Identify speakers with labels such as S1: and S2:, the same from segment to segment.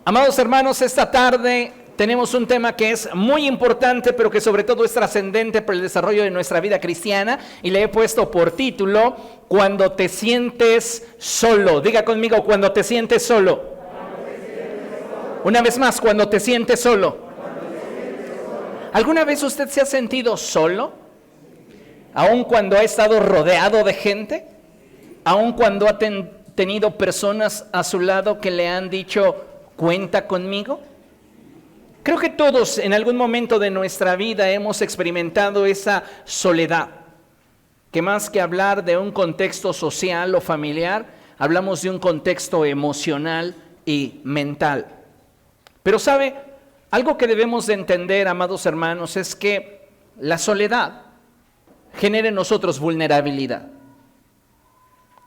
S1: Amados hermanos, esta tarde tenemos un tema que es muy importante, pero que sobre todo es trascendente para el desarrollo de nuestra vida cristiana, y le he puesto por título, Cuando te sientes solo. Diga conmigo, cuando te sientes solo. Una vez más, cuando te sientes solo. ¿Alguna vez usted se ha sentido solo? ¿Aun cuando ha estado rodeado de gente? ¿Aun cuando ha tenido personas a su lado que le han dicho, cuenta conmigo? Creo que todos en algún momento de nuestra vida hemos experimentado esa soledad, que más que hablar de un contexto social o familiar, hablamos de un contexto emocional y mental. Pero ¿sabe? Algo que debemos de entender, amados hermanos, es que la soledad genera en nosotros vulnerabilidad.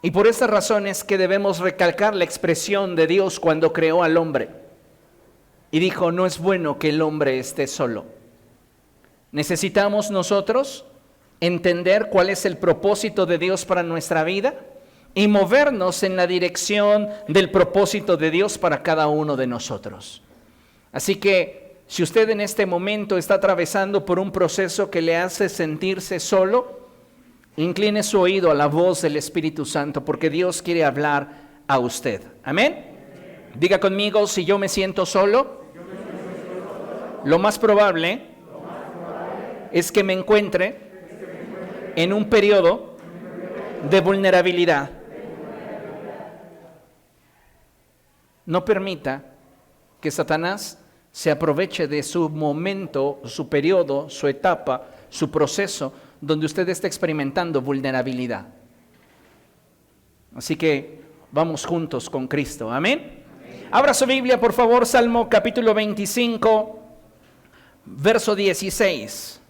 S1: Y por esta razón es que debemos recalcar la expresión de Dios cuando creó al hombre. Y dijo, no es bueno que el hombre esté solo. Necesitamos nosotros entender cuál es el propósito de Dios para nuestra vida y movernos en la dirección del propósito de Dios para cada uno de nosotros. Así que si usted en este momento está atravesando por un proceso que le hace sentirse solo, incline su oído a la voz del Espíritu Santo, porque Dios quiere hablar a usted. ¿Amén? Diga conmigo, si yo me siento solo, lo más probable es que me encuentre en un periodo de vulnerabilidad. No permita que Satanás se aproveche de su momento, su periodo, su etapa, su proceso, donde usted está experimentando vulnerabilidad. Así que vamos juntos con Cristo. ¿Amén? Abra su Biblia, por favor, Salmo capítulo 25, verso 16.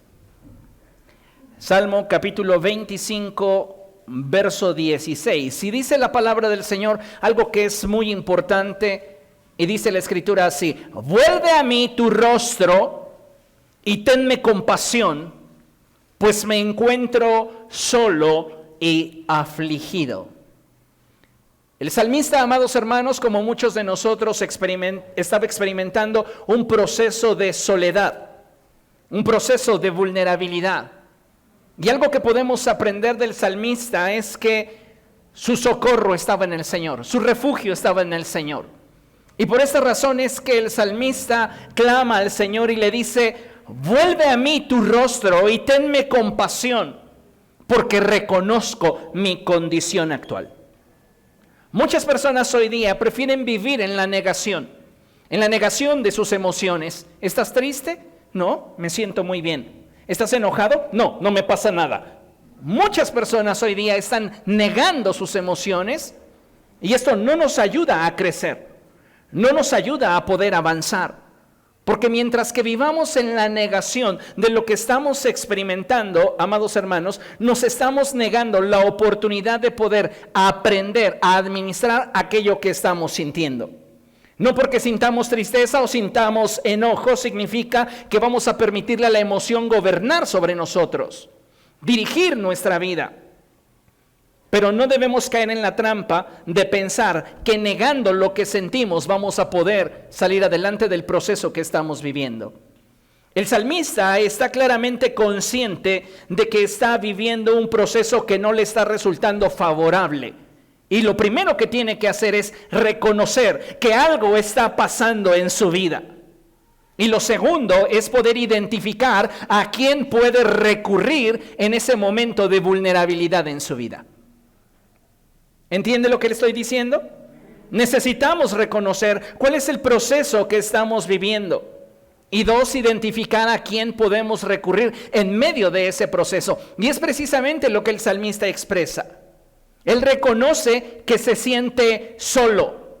S1: Salmo capítulo 25, verso 16. Y dice la palabra del Señor algo que es muy importante, y dice la Escritura así: vuelve a mí tu rostro y tenme compasión, pues me encuentro solo y afligido. El salmista, amados hermanos, como muchos de nosotros, estaba experimentando un proceso de soledad, un proceso de vulnerabilidad. Y algo que podemos aprender del salmista es que su socorro estaba en el Señor, su refugio estaba en el Señor. Y por esta razón es que el salmista clama al Señor y le dice: vuelve a mí tu rostro y tenme compasión, porque reconozco mi condición actual. Muchas personas hoy día prefieren vivir en la negación de sus emociones. ¿Estás triste? No, me siento muy bien. ¿Estás enojado? No, no me pasa nada. Muchas personas hoy día están negando sus emociones y esto no nos ayuda a crecer, no nos ayuda a poder avanzar. Porque mientras que vivamos en la negación de lo que estamos experimentando, amados hermanos, nos estamos negando la oportunidad de poder aprender a administrar aquello que estamos sintiendo. No porque sintamos tristeza o sintamos enojo significa que vamos a permitirle a la emoción gobernar sobre nosotros, dirigir nuestra vida. Pero no debemos caer en la trampa de pensar que negando lo que sentimos vamos a poder salir adelante del proceso que estamos viviendo. El salmista está claramente consciente de que está viviendo un proceso que no le está resultando favorable. Y lo primero que tiene que hacer es reconocer que algo está pasando en su vida. Y lo segundo es poder identificar a quién puede recurrir en ese momento de vulnerabilidad en su vida. ¿Entiende lo que le estoy diciendo? Necesitamos reconocer cuál es el proceso que estamos viviendo. Y dos, identificar a quién podemos recurrir en medio de ese proceso. Y es precisamente lo que el salmista expresa. Él reconoce que se siente solo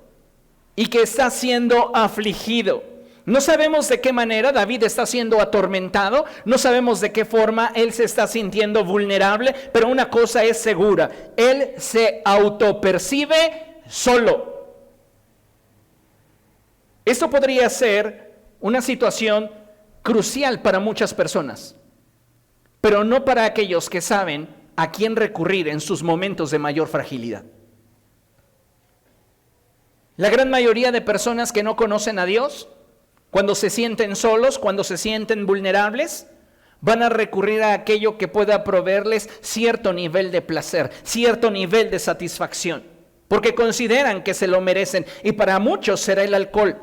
S1: y que está siendo afligido. No sabemos de qué manera David está siendo atormentado, no sabemos de qué forma él se está sintiendo vulnerable, pero una cosa es segura: él se autopercibe solo. Esto podría ser una situación crucial para muchas personas, pero no para aquellos que saben a quién recurrir en sus momentos de mayor fragilidad. La gran mayoría de personas que no conocen a Dios, cuando se sienten solos, cuando se sienten vulnerables, van a recurrir a aquello que pueda proveerles cierto nivel de placer, cierto nivel de satisfacción, porque consideran que se lo merecen. Y para muchos será el alcohol,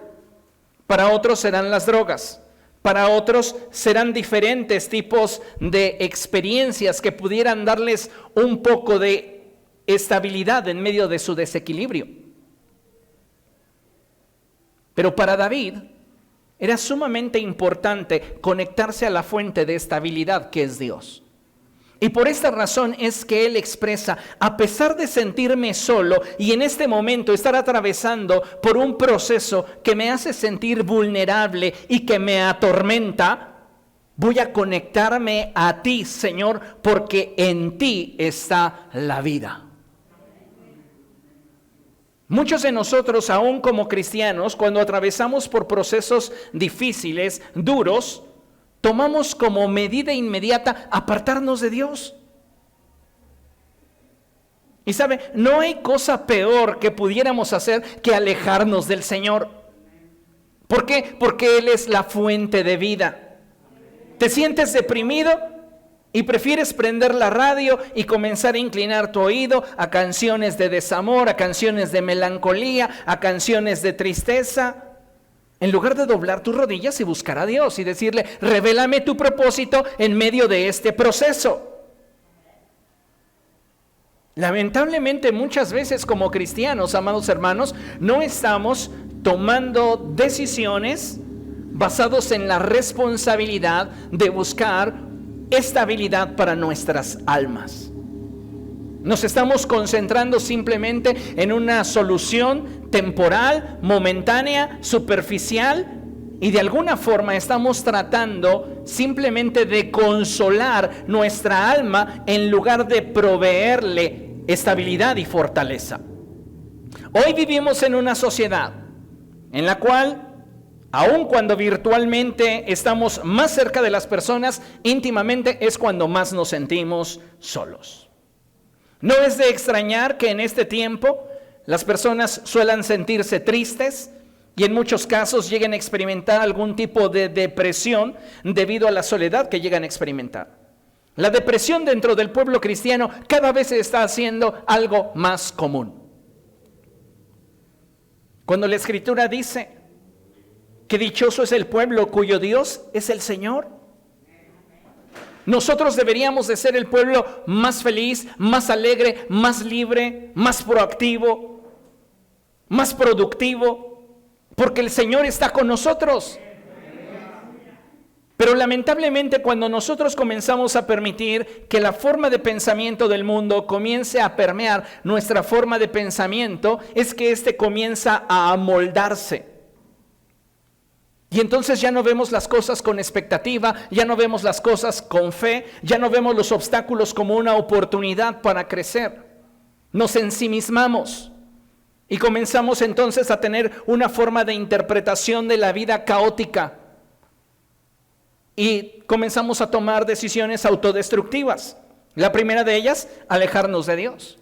S1: para otros serán las drogas, para otros serán diferentes tipos de experiencias que pudieran darles un poco de estabilidad en medio de su desequilibrio. Pero para David era sumamente importante conectarse a la fuente de estabilidad que es Dios. Y por esta razón es que él expresa: a pesar de sentirme solo y en este momento estar atravesando por un proceso que me hace sentir vulnerable y que me atormenta, voy a conectarme a ti, Señor, porque en ti está la vida. Muchos de nosotros, aún como cristianos, cuando atravesamos por procesos difíciles, duros, tomamos como medida inmediata apartarnos de Dios. Y sabe, no hay cosa peor que pudiéramos hacer que alejarnos del Señor. ¿Por qué? Porque Él es la fuente de vida. ¿Te sientes deprimido? Y prefieres prender la radio y comenzar a inclinar tu oído a canciones de desamor, a canciones de melancolía, a canciones de tristeza, en lugar de doblar tus rodillas y buscar a Dios y decirle: revélame tu propósito en medio de este proceso. Lamentablemente, muchas veces como cristianos, amados hermanos, no estamos tomando decisiones basados en la responsabilidad de buscar estabilidad para nuestras almas. Nos estamos concentrando simplemente en una solución temporal, momentánea, superficial, y de alguna forma estamos tratando simplemente de consolar nuestra alma en lugar de proveerle estabilidad y fortaleza. Hoy vivimos en una sociedad en la cual, aun cuando virtualmente estamos más cerca de las personas, íntimamente es cuando más nos sentimos solos. No es de extrañar que en este tiempo las personas suelan sentirse tristes y en muchos casos lleguen a experimentar algún tipo de depresión debido a la soledad que llegan a experimentar. La depresión dentro del pueblo cristiano cada vez se está haciendo algo más común. Cuando la Escritura dice que dichoso es el pueblo cuyo Dios es el Señor, nosotros deberíamos de ser el pueblo más feliz, más alegre, más libre, más proactivo, más productivo, porque el Señor está con nosotros. Pero lamentablemente, cuando nosotros comenzamos a permitir que la forma de pensamiento del mundo comience a permear nuestra forma de pensamiento, es que éste comienza a amoldarse. Y entonces ya no vemos las cosas con expectativa, ya no vemos las cosas con fe, ya no vemos los obstáculos como una oportunidad para crecer. Nos ensimismamos y comenzamos entonces a tener una forma de interpretación de la vida caótica. Y comenzamos a tomar decisiones autodestructivas. La primera de ellas, alejarnos de Dios.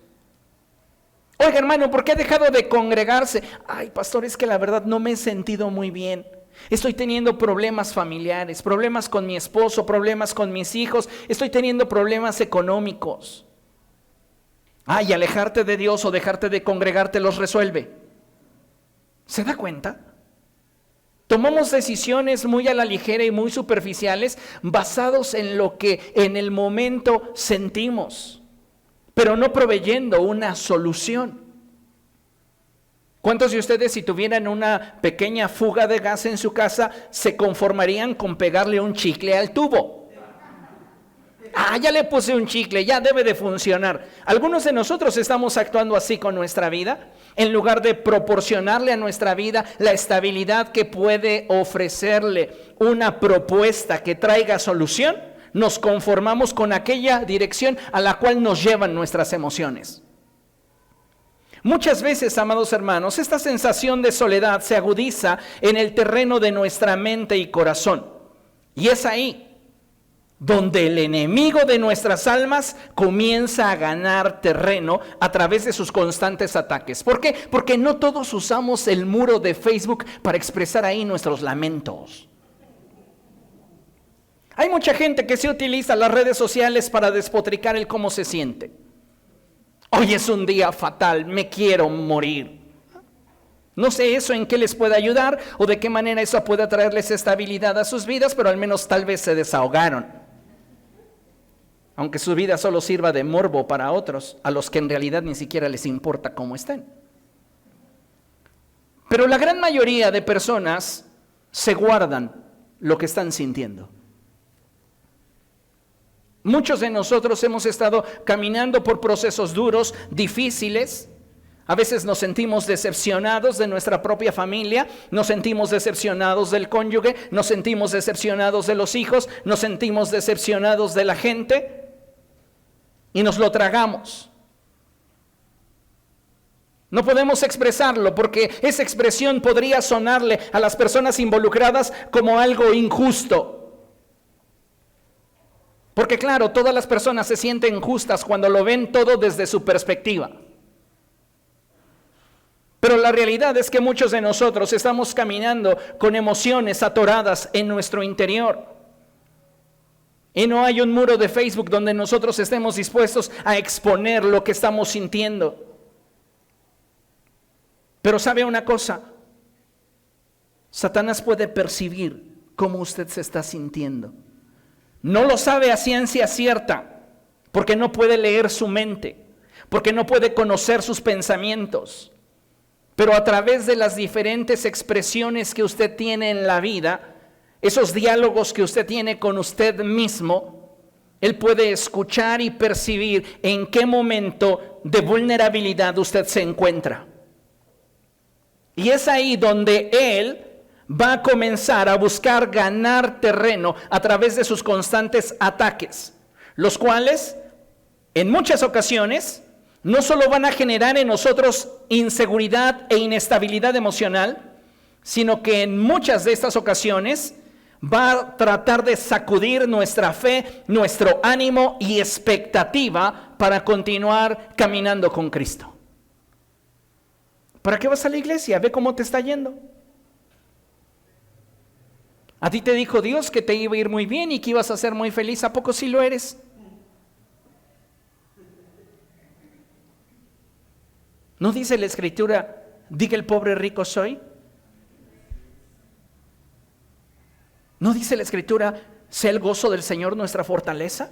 S1: Oiga, hermano, ¿por qué ha dejado de congregarse? Ay, pastor, es que la verdad no me he sentido muy bien. Estoy teniendo problemas familiares, problemas con mi esposo, problemas con mis hijos, estoy teniendo problemas económicos. Ay, alejarte de Dios o dejarte de congregarte los resuelve. ¿Se da cuenta? Tomamos decisiones muy a la ligera y muy superficiales basados en lo que en el momento sentimos, pero no proveyendo una solución. ¿Cuántos de ustedes, si tuvieran una pequeña fuga de gas en su casa, se conformarían con pegarle un chicle al tubo? Ah, ya le puse un chicle, ya debe de funcionar. Algunos de nosotros estamos actuando así con nuestra vida, en lugar de proporcionarle a nuestra vida la estabilidad que puede ofrecerle una propuesta que traiga solución. Nos conformamos con aquella dirección a la cual nos llevan nuestras emociones. Muchas veces, amados hermanos, esta sensación de soledad se agudiza en el terreno de nuestra mente y corazón. Y es ahí donde el enemigo de nuestras almas comienza a ganar terreno a través de sus constantes ataques. ¿Por qué? Porque no todos usamos el muro de Facebook para expresar ahí nuestros lamentos. Hay mucha gente que se utiliza las redes sociales para despotricar el cómo se siente. Hoy es un día fatal, me quiero morir. No sé eso en qué les puede ayudar o de qué manera eso puede traerles estabilidad a sus vidas, pero al menos tal vez se desahogaron. Aunque su vida solo sirva de morbo para otros, a los que en realidad ni siquiera les importa cómo estén. Pero la gran mayoría de personas se guardan lo que están sintiendo. Muchos de nosotros hemos estado caminando por procesos duros, difíciles. A veces nos sentimos decepcionados de nuestra propia familia, nos sentimos decepcionados del cónyuge, nos sentimos decepcionados de los hijos, nos sentimos decepcionados de la gente. Y nos lo tragamos. No podemos expresarlo porque esa expresión podría sonarle a las personas involucradas como algo injusto. Porque claro, todas las personas se sienten justas cuando lo ven todo desde su perspectiva. Pero la realidad es que muchos de nosotros estamos caminando con emociones atoradas en nuestro interior. Y no hay un muro de Facebook donde nosotros estemos dispuestos a exponer lo que estamos sintiendo. Pero ¿sabe una cosa? Satanás puede percibir cómo usted se está sintiendo. No lo sabe a ciencia cierta, porque no puede leer su mente, porque no puede conocer sus pensamientos. Pero a través de las diferentes expresiones que usted tiene en la vida, esos diálogos que usted tiene con usted mismo, él puede escuchar y percibir en qué momento de vulnerabilidad usted se encuentra. Y es ahí donde él va a comenzar a buscar ganar terreno a través de sus constantes ataques, los cuales en muchas ocasiones no solo van a generar en nosotros inseguridad e inestabilidad emocional, sino que en muchas de estas ocasiones va a tratar de sacudir nuestra fe, nuestro ánimo y expectativa para continuar caminando con Cristo. ¿Para qué vas a la iglesia? Ve cómo te está yendo. A ti te dijo Dios que te iba a ir muy bien y que ibas a ser muy feliz. ¿A poco sí lo eres? ¿No dice la Escritura, diga el pobre rico soy? ¿No dice la Escritura, sea el gozo del Señor nuestra fortaleza?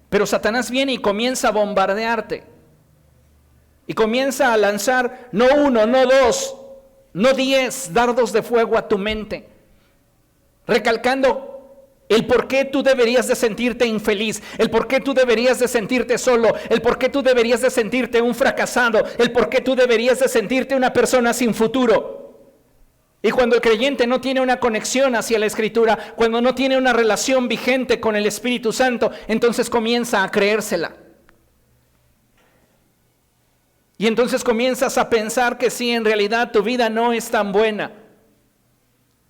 S1: Pero Satanás viene y comienza a bombardearte. Y comienza a lanzar no 1, no 2, no 10 dardos de fuego a tu mente, recalcando el por qué tú deberías de sentirte infeliz, el por qué tú deberías de sentirte solo, el por qué tú deberías de sentirte un fracasado, el por qué tú deberías de sentirte una persona sin futuro. Y cuando el creyente no tiene una conexión hacia la Escritura, cuando no tiene una relación vigente con el Espíritu Santo, entonces comienza a creérsela. Y entonces comienzas a pensar que sí, en realidad tu vida no es tan buena.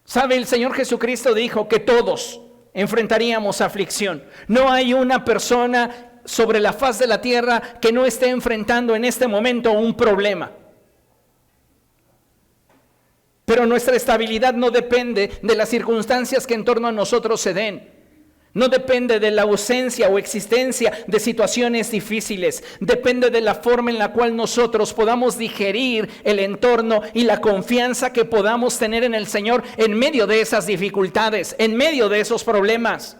S1: ¿Sabe? El Señor Jesucristo dijo que todos enfrentaríamos aflicción. No hay una persona sobre la faz de la tierra que no esté enfrentando en este momento un problema. Pero nuestra estabilidad no depende de las circunstancias que en torno a nosotros se den. No depende de la ausencia o existencia de situaciones difíciles. Depende de la forma en la cual nosotros podamos digerir el entorno y la confianza que podamos tener en el Señor en medio de esas dificultades, en medio de esos problemas.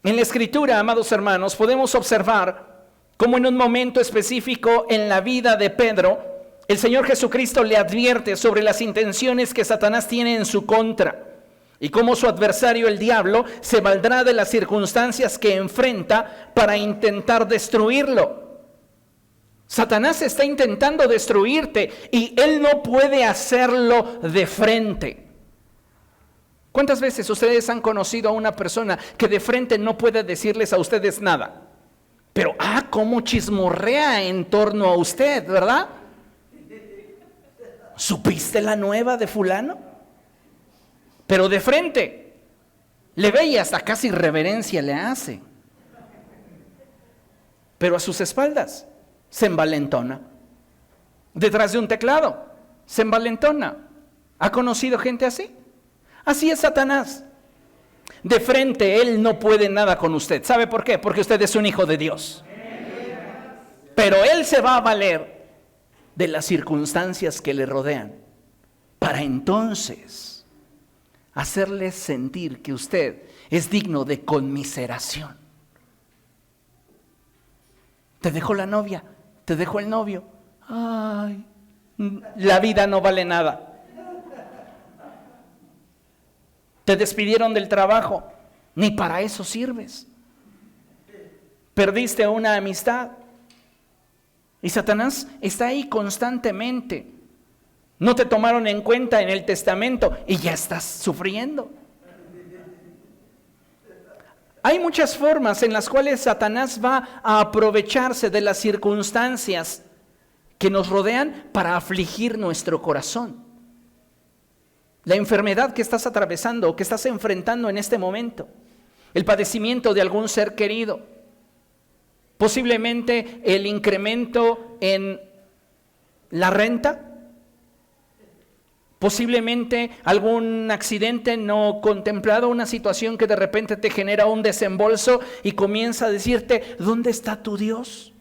S1: En la Escritura, amados hermanos, podemos observar cómo en un momento específico en la vida de Pedro, el Señor Jesucristo le advierte sobre las intenciones que Satanás tiene en su contra. Y cómo su adversario, el diablo, se valdrá de las circunstancias que enfrenta para intentar destruirlo. Satanás está intentando destruirte y él no puede hacerlo de frente. ¿Cuántas veces ustedes han conocido a una persona que de frente no puede decirles a ustedes nada? Pero, cómo chismorrea en torno a usted, ¿verdad? ¿Supiste la nueva de fulano? pero de frente le ve y hasta casi reverencia le hace. Pero a sus espaldas se envalentona. Detrás de un teclado se envalentona. ¿Ha conocido gente así? Así es Satanás. De frente él no puede nada con usted. ¿Sabe por qué? Porque usted es un hijo de Dios. Pero él se va a valer de las circunstancias que le rodean para entonces hacerle sentir que usted es digno de conmiseración. Te dejó la novia, te dejó el novio. Ay, la vida no vale nada. Te despidieron del trabajo, ni para eso sirves. Perdiste una amistad. Y Satanás está ahí constantemente. No te tomaron en cuenta en el testamento y ya estás sufriendo. Hay muchas formas en las cuales Satanás va a aprovecharse de las circunstancias que nos rodean para afligir nuestro corazón. La enfermedad que estás atravesando o que estás enfrentando en este momento, el padecimiento de algún ser querido, posiblemente el incremento en la renta, posiblemente algún accidente no contemplado, una situación que de repente te genera un desembolso y comienza a decirte, ¿dónde está tu Dios?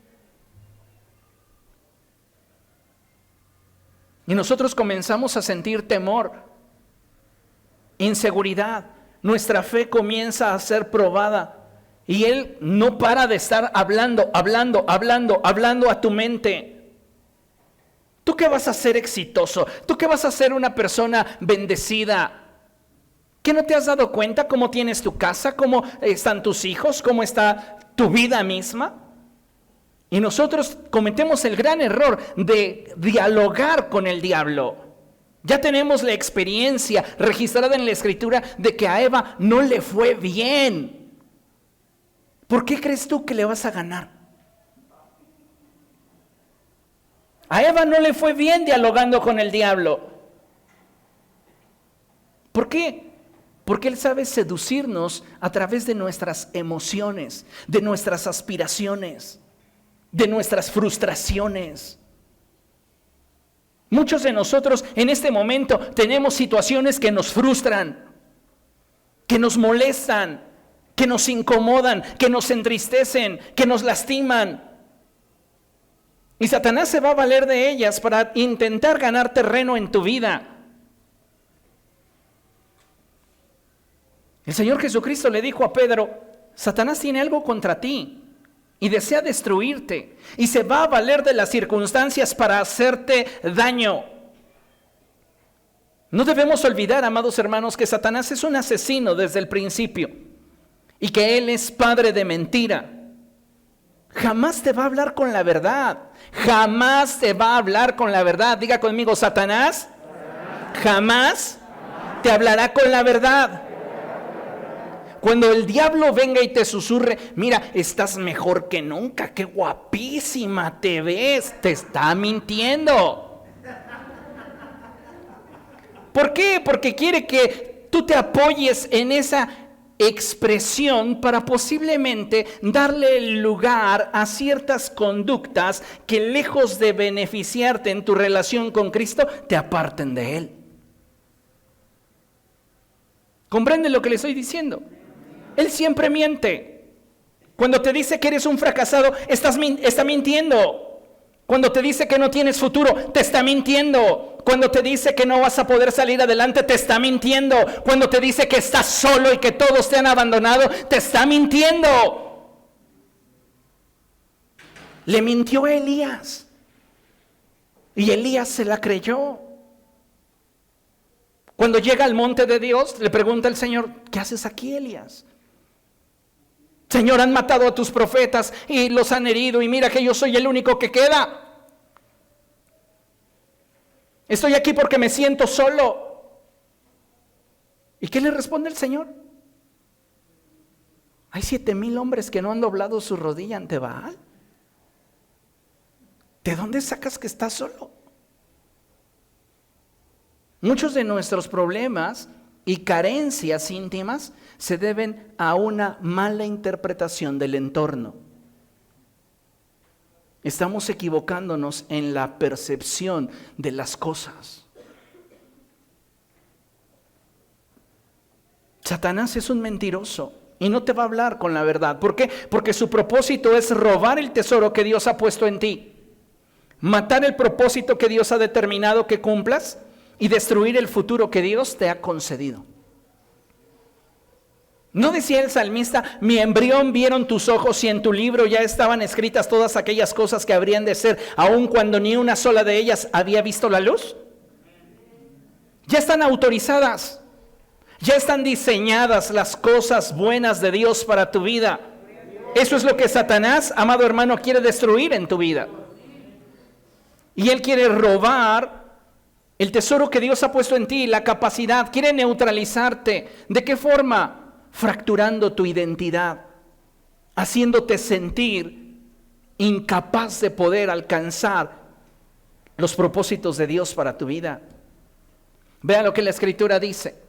S1: Y nosotros comenzamos a sentir temor, inseguridad, nuestra fe comienza a ser probada y Él no para de estar hablando a tu mente. ¿Tú qué vas a ser exitoso? ¿Tú qué vas a ser una persona bendecida? ¿Qué no te has dado cuenta cómo tienes tu casa? ¿Cómo están tus hijos? ¿Cómo está tu vida misma? Y nosotros cometemos el gran error de dialogar con el diablo. Ya tenemos la experiencia registrada en la Escritura de que a Eva no le fue bien. ¿Por qué crees tú que le vas a ganar? A Eva no le fue bien dialogando con el diablo. ¿Por qué? Porque él sabe seducirnos a través de nuestras emociones, de nuestras aspiraciones, de nuestras frustraciones. Muchos de nosotros en este momento tenemos situaciones que nos frustran, que nos molestan, que nos incomodan, que nos entristecen, que nos lastiman. Y Satanás se va a valer de ellas para intentar ganar terreno en tu vida. El Señor Jesucristo le dijo a Pedro, Satanás tiene algo contra ti y desea destruirte y se va a valer de las circunstancias para hacerte daño. No debemos olvidar, amados hermanos, que Satanás es un asesino desde el principio y que él es padre de mentira. Jamás te va a hablar con la verdad. Jamás te va a hablar con la verdad. Diga conmigo, Satanás jamás te hablará con la verdad. Cuando el diablo venga y te susurre, mira, estás mejor que nunca, qué guapísima te ves, te está mintiendo. ¿Por qué? Porque quiere que tú te apoyes en esa expresión para posiblemente darle lugar a ciertas conductas que lejos de beneficiarte en tu relación con Cristo, te aparten de Él. ¿Comprende lo que le estoy diciendo? Él siempre miente. Cuando te dice que eres un fracasado, está mintiendo. Cuando te dice que no tienes futuro, te está mintiendo. Cuando te dice que no vas a poder salir adelante, te está mintiendo. Cuando te dice que estás solo y que todos te han abandonado, te está mintiendo. Le mintió a Elías. Y Elías se la creyó. Cuando llega al monte de Dios, le pregunta al Señor, ¿qué haces aquí, Elías? Señor, han matado a tus profetas y los han herido y mira que yo soy el único que queda. Estoy aquí porque me siento solo. ¿Y qué le responde el Señor? Hay 7,000 hombres que no han doblado su rodilla ante Baal. ¿De dónde sacas que estás solo? Muchos de nuestros problemas y carencias íntimas se deben a una mala interpretación del entorno. Estamos equivocándonos en la percepción de las cosas. Satanás es un mentiroso y no te va a hablar con la verdad. ¿Por qué? Porque su propósito es robar el tesoro que Dios ha puesto en ti, matar el propósito que Dios ha determinado que cumplas y destruir el futuro que Dios te ha concedido. ¿No decía el salmista: mi embrión vieron tus ojos y en tu libro ya estaban escritas todas aquellas cosas que habrían de ser, aun cuando ni una sola de ellas había visto la luz? Ya están autorizadas, ya están diseñadas las cosas buenas de Dios para tu vida. Eso es lo que Satanás, amado hermano, quiere destruir en tu vida. Y él quiere robar el tesoro que Dios ha puesto en ti, la capacidad, quiere neutralizarte. ¿De qué forma? Fracturando tu identidad, haciéndote sentir incapaz de poder alcanzar los propósitos de Dios para tu vida. Vea lo que la Escritura dice.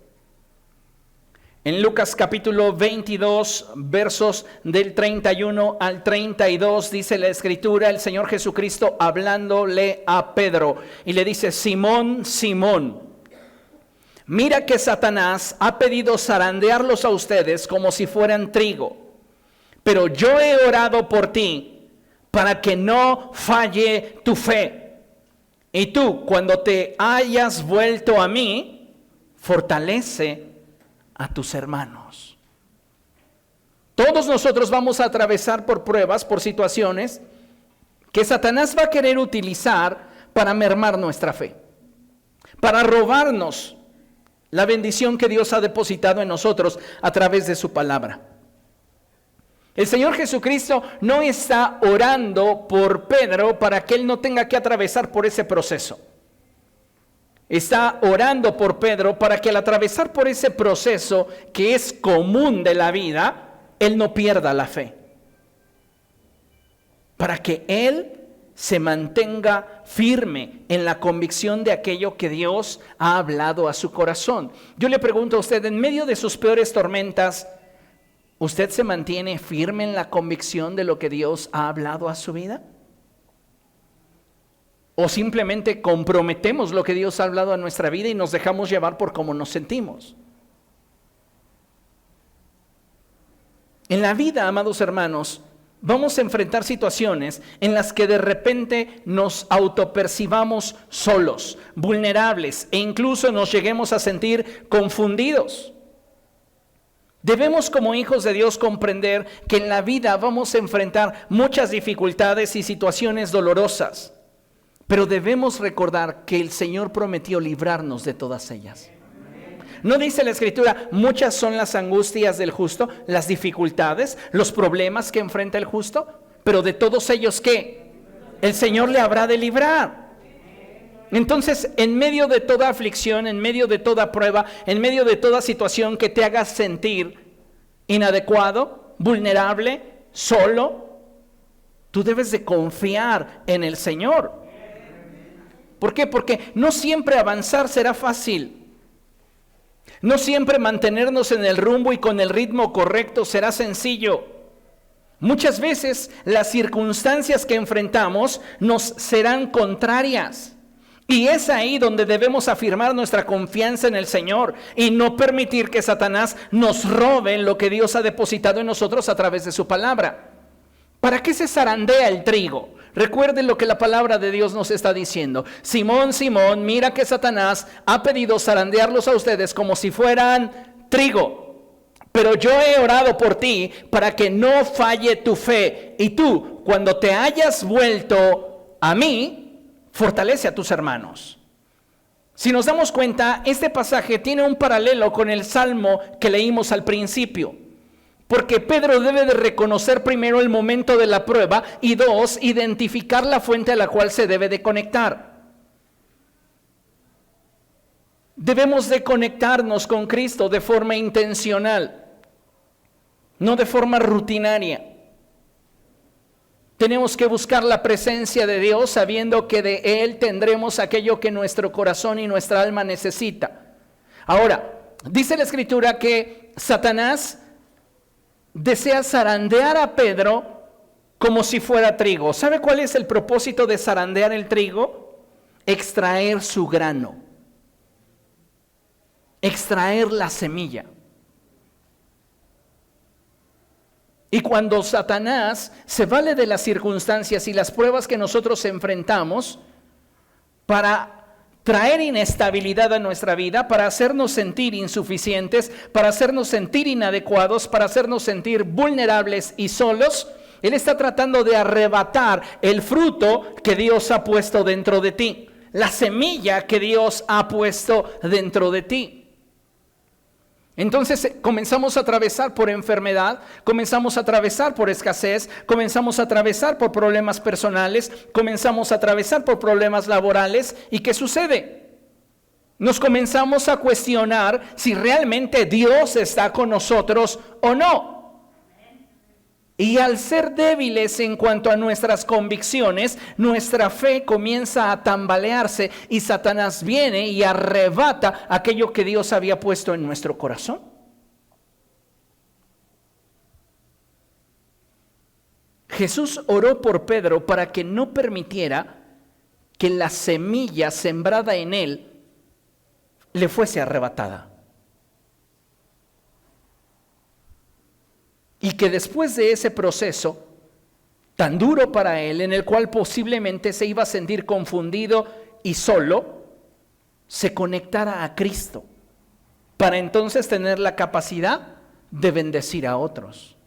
S1: En Lucas capítulo 22, versos del 31 al 32, dice la Escritura, el Señor Jesucristo hablándole a Pedro y le dice: Simón, Simón, mira que Satanás ha pedido zarandearlos a ustedes como si fueran trigo, pero yo he orado por ti para que no falle tu fe. Y tú, cuando te hayas vuelto a mí, fortalece a tus hermanos. Todos nosotros vamos a atravesar por pruebas, por situaciones que Satanás va a querer utilizar para mermar nuestra fe, para robarnos la bendición que Dios ha depositado en nosotros a través de su palabra. El Señor Jesucristo no está orando por Pedro para que él no tenga que atravesar por ese proceso. Está orando por Pedro para que al atravesar por ese proceso que es común de la vida, él no pierda la fe. Para que él se mantenga firme en la convicción de aquello que Dios ha hablado a su corazón. Yo le pregunto a usted, en medio de sus peores tormentas, ¿usted se mantiene firme en la convicción de lo que Dios ha hablado a su vida? ¿O simplemente comprometemos lo que Dios ha hablado a nuestra vida y nos dejamos llevar por cómo nos sentimos? En la vida, amados hermanos, vamos a enfrentar situaciones en las que de repente nos autopercibamos solos, vulnerables e incluso nos lleguemos a sentir confundidos. Debemos como hijos de Dios comprender que en la vida vamos a enfrentar muchas dificultades y situaciones dolorosas, pero debemos recordar que el Señor prometió librarnos de todas ellas. ¿No dice la Escritura, muchas son las angustias del justo, las dificultades, los problemas que enfrenta el justo? Pero de todos ellos, ¿qué? El Señor le habrá de librar. Entonces, en medio de toda aflicción, en medio de toda prueba, en medio de toda situación que te haga sentir inadecuado, vulnerable, solo, tú debes de confiar en el Señor. ¿Por qué? Porque no siempre avanzar será fácil. No siempre mantenernos en el rumbo y con el ritmo correcto será sencillo. Muchas veces las circunstancias que enfrentamos nos serán contrarias. Y es ahí donde debemos afirmar nuestra confianza en el Señor y no permitir que Satanás nos robe lo que Dios ha depositado en nosotros a través de su palabra. ¿Para qué se zarandea el trigo? Recuerden lo que la palabra de Dios nos está diciendo. Simón, Simón, mira que Satanás ha pedido zarandearlos a ustedes como si fueran trigo. Pero yo he orado por ti para que no falle tu fe. Y tú, cuando te hayas vuelto a mí, fortalece a tus hermanos. Si nos damos cuenta, este pasaje tiene un paralelo con el salmo que leímos al principio. Porque Pedro debe de reconocer primero el momento de la prueba y dos, identificar la fuente a la cual se debe de conectar. Debemos de conectarnos con Cristo de forma intencional, no de forma rutinaria. Tenemos que buscar la presencia de Dios sabiendo que de Él tendremos aquello que nuestro corazón y nuestra alma necesita. Ahora, Dice la Escritura que Satanás desea zarandear a Pedro como si fuera trigo. ¿Sabe cuál es el propósito de zarandear el trigo? Extraer su grano, extraer la semilla. Y cuando Satanás se vale de las circunstancias y las pruebas que nosotros enfrentamos para traer inestabilidad a nuestra vida, para hacernos sentir insuficientes, para hacernos sentir inadecuados, para hacernos sentir vulnerables y solos, Él está tratando de arrebatar el fruto que Dios ha puesto dentro de ti, la semilla que Dios ha puesto dentro de ti. Entonces comenzamos a atravesar por enfermedad, comenzamos a atravesar por escasez, comenzamos a atravesar por problemas personales, comenzamos a atravesar por problemas laborales. ¿Y qué sucede? Nos comenzamos a cuestionar si realmente Dios está con nosotros o no. Y al ser débiles en cuanto a nuestras convicciones, nuestra fe comienza a tambalearse y Satanás viene y arrebata aquello que Dios había puesto en nuestro corazón. Jesús oró por Pedro para que no permitiera que la semilla sembrada en él le fuese arrebatada. Y que después de ese proceso tan duro para él, en el cual posiblemente se iba a sentir confundido y solo, se conectara a Cristo, para entonces tener la capacidad de bendecir a otros.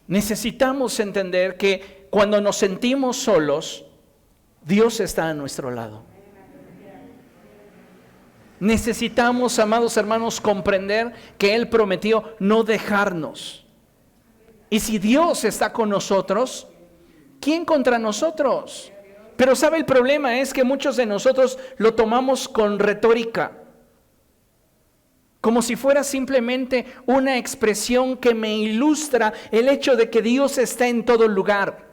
S1: Necesitamos entender que cuando nos sentimos solos, Dios está a nuestro lado. Necesitamos, amados hermanos, comprender que Él prometió no dejarnos. Y si Dios está con nosotros, ¿quién contra nosotros? Pero ¿sabe? El problema es que muchos de nosotros lo tomamos con retórica, como si fuera simplemente una expresión que me ilustra el hecho de que Dios está en todo lugar,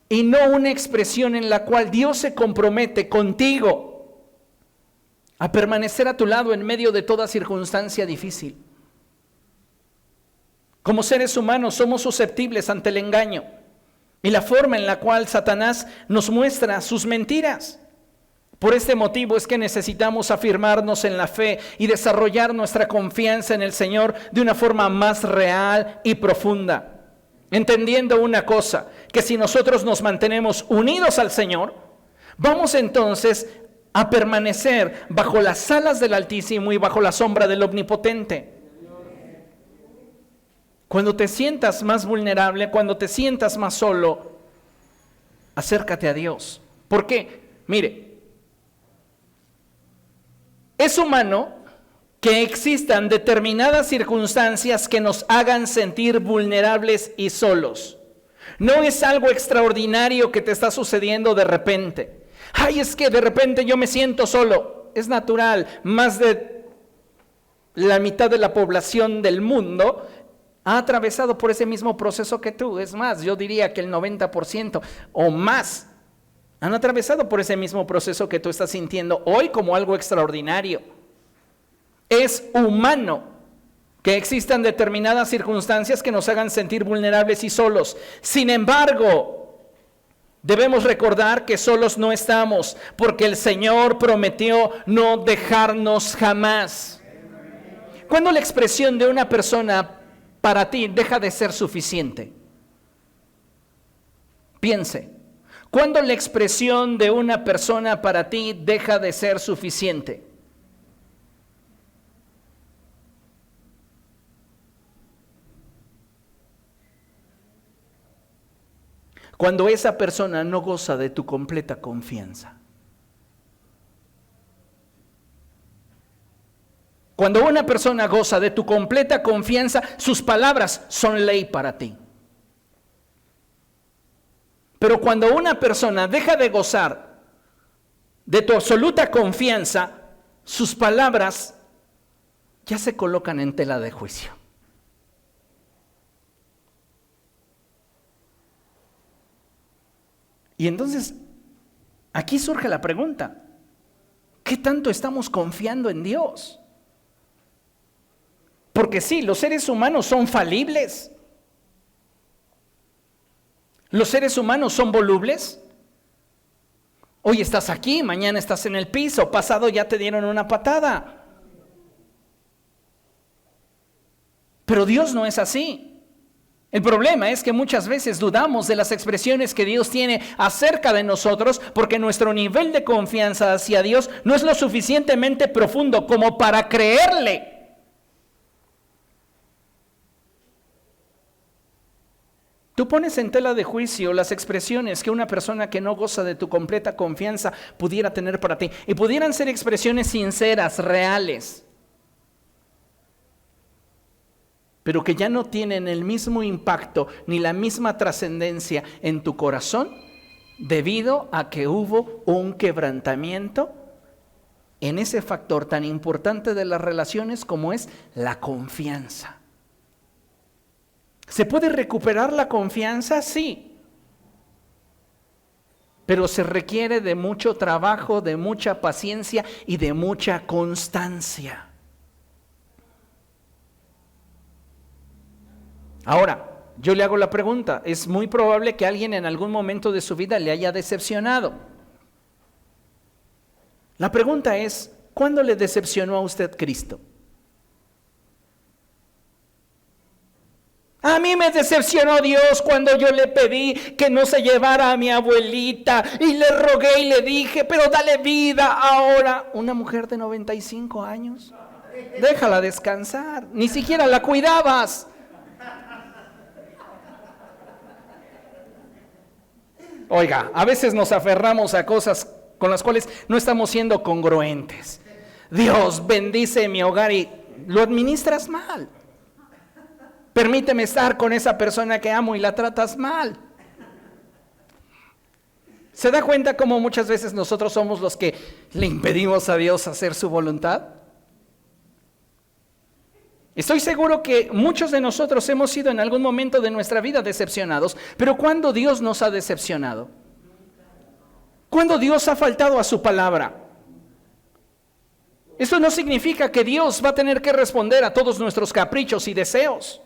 S1: y no una expresión en la cual Dios se compromete contigo a permanecer a tu lado en medio de toda circunstancia difícil. Como seres humanos somos susceptibles ante el engaño y la forma en la cual Satanás nos muestra sus mentiras. Por este motivo es que necesitamos afirmarnos en la fe y desarrollar nuestra confianza en el Señor de una forma más real y profunda, entendiendo una cosa, que si nosotros nos mantenemos unidos al Señor, vamos entonces a permanecer bajo las alas del Altísimo y bajo la sombra del Omnipotente. Cuando te sientas más vulnerable, cuando te sientas más solo, acércate a Dios. ¿Por qué? Mire, es humano que existan determinadas circunstancias que nos hagan sentir vulnerables y solos. No es algo extraordinario que te está sucediendo de repente. Ay, es que de repente yo me siento solo. Es natural. Más de la mitad de la población del mundo ha atravesado por ese mismo proceso que tú. Es más, yo diría que el 90% o más han atravesado por ese mismo proceso que tú estás sintiendo hoy como algo extraordinario. Es humano que existan determinadas circunstancias que nos hagan sentir vulnerables y solos. Sin embargo, debemos recordar que solos no estamos, porque el Señor prometió no dejarnos jamás. ¿Cuándo la expresión de una persona para ti deja de ser suficiente? Piense, ¿cuándo la expresión de una persona para ti deja de ser suficiente? Cuando esa persona no goza de tu completa confianza. Cuando una persona goza de tu completa confianza, sus palabras son ley para ti. Pero cuando una persona deja de gozar de tu absoluta confianza, sus palabras ya se colocan en tela de juicio. Y entonces, aquí surge la pregunta: ¿qué ¿Qué tanto estamos confiando en Dios? Porque sí, los seres humanos son falibles. Los seres humanos son volubles. Hoy estás aquí, mañana estás en el piso, pasado ya te dieron una patada. Pero Dios no es así. El problema es que muchas veces dudamos de las expresiones que Dios tiene acerca de nosotros porque nuestro nivel de confianza hacia Dios no es lo suficientemente profundo como para creerle. Tú pones en tela de juicio las expresiones que una persona que no goza de tu completa confianza pudiera tener para ti. Y pudieran ser expresiones sinceras, reales, pero que ya no tienen el mismo impacto ni la misma trascendencia en tu corazón debido a que hubo un quebrantamiento en ese factor tan importante de las relaciones como es la confianza. ¿Se puede recuperar la confianza? Sí. Pero se requiere de mucho trabajo, de mucha paciencia y de mucha constancia. Ahora, yo le hago la pregunta, es muy probable que alguien en algún momento de su vida le haya decepcionado. La pregunta es, ¿cuándo le decepcionó a usted Cristo? A mí me decepcionó Dios cuando yo le pedí que no se llevara a mi abuelita y le rogué y le dije, pero dale vida ahora. Una mujer de 95 años, déjala descansar, ni siquiera la cuidabas. Oiga, a veces nos aferramos a cosas con las cuales no estamos siendo congruentes. Dios bendice mi hogar y lo administras mal. Permíteme estar con esa persona que amo y la tratas mal. ¿Se da cuenta cómo muchas veces nosotros somos los que le impedimos a Dios hacer su voluntad? Estoy seguro que muchos de nosotros hemos sido en algún momento de nuestra vida decepcionados, pero ¿cuándo Dios nos ha decepcionado? ¿Cuándo Dios ha faltado a su palabra? Eso no significa que Dios va a tener que responder a todos nuestros caprichos y deseos.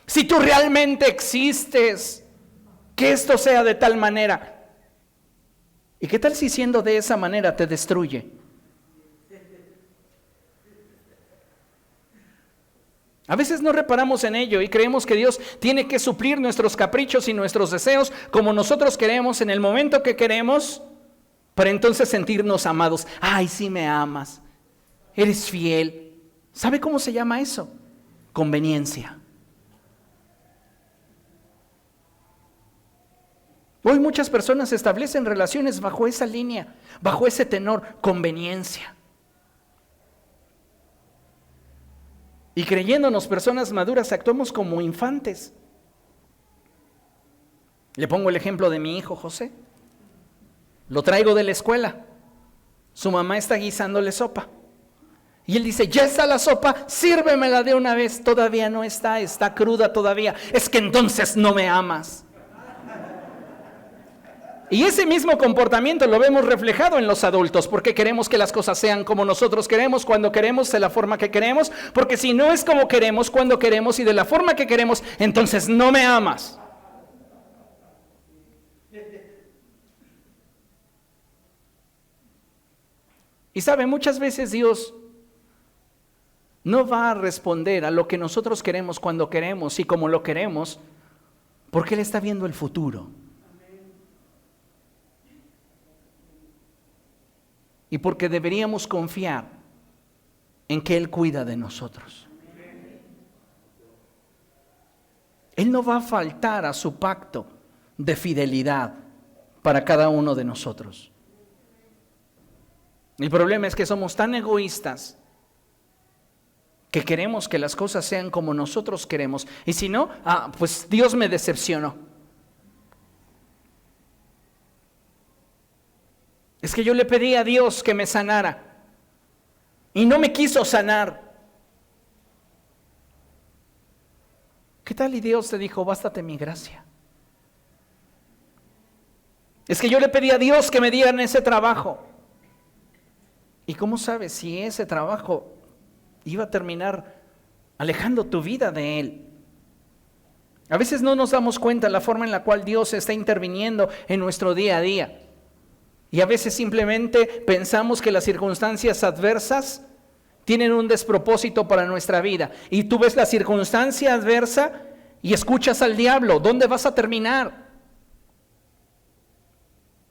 S1: Si tú realmente existes, que esto sea de tal manera. ¿Y qué tal si siendo de esa manera te destruye? A veces no reparamos en ello y creemos que Dios tiene que suplir nuestros caprichos y nuestros deseos como nosotros queremos en el momento que queremos, para entonces sentirnos amados. Ay, sí me amas, eres fiel. ¿Sabe cómo se llama eso? Conveniencia. Hoy muchas personas establecen relaciones bajo esa línea, bajo ese tenor, conveniencia. Y creyéndonos personas maduras, actuamos como infantes. Le pongo el ejemplo de mi hijo José. Lo traigo de la escuela. Su mamá está guisándole sopa. Y él dice, ya está la sopa, sírvemela de una vez. Todavía no está, está cruda todavía. Es que entonces no me amas. Y ese mismo comportamiento lo vemos reflejado en los adultos, porque queremos que las cosas sean como nosotros queremos, cuando queremos, de la forma que queremos, porque si no es como queremos, cuando queremos y de la forma que queremos, entonces no me amas. Y sabe, muchas veces Dios no va a responder a lo que nosotros queremos cuando queremos y como lo queremos, porque Él está viendo el futuro. Y porque deberíamos confiar en que Él cuida de nosotros. Él no va a faltar a su pacto de fidelidad para cada uno de nosotros. El problema es que somos tan egoístas que queremos que las cosas sean como nosotros queremos. Y si no, pues Dios me decepcionó. Es que yo le pedí a Dios que me sanara y no me quiso sanar. ¿Qué tal y Dios te dijo, bástate mi gracia? Es que yo le pedí a Dios que me dieran ese trabajo ¿Y cómo sabes si ese trabajo iba a terminar alejando tu vida de Él? A veces no nos damos cuenta de la forma en la cual Dios está interviniendo en nuestro día a día. Y a veces simplemente pensamos que las circunstancias adversas tienen un despropósito para nuestra vida. Y tú ves la circunstancia adversa y escuchas al diablo. ¿Dónde vas a terminar?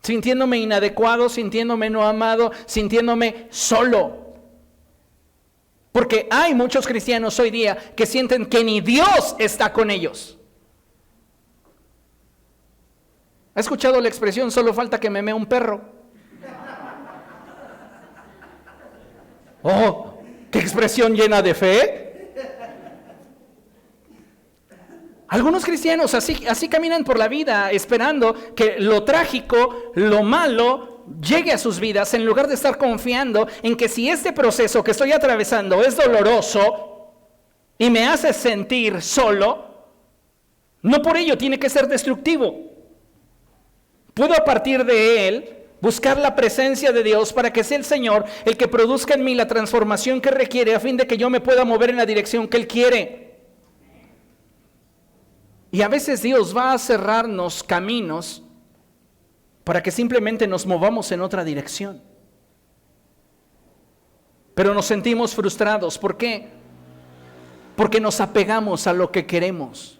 S1: Sintiéndome inadecuado, sintiéndome no amado, sintiéndome solo. Porque hay muchos cristianos hoy día que sienten que ni Dios está con ellos. ¿Ha escuchado la expresión, solo falta que me mee un perro? ¡Oh! ¡Qué expresión llena de fe! Algunos cristianos así caminan por la vida esperando que lo trágico, lo malo, llegue a sus vidas en lugar de estar confiando en que si este proceso que estoy atravesando es doloroso y me hace sentir solo, no por ello tiene que ser destructivo. Puedo a partir de él buscar la presencia de Dios para que sea el Señor el que produzca en mí la transformación que requiere a fin de que yo me pueda mover en la dirección que Él quiere. Y a veces Dios va a cerrarnos caminos para que simplemente nos movamos en otra dirección. Pero nos sentimos frustrados. ¿Por qué? Porque nos apegamos a lo que queremos,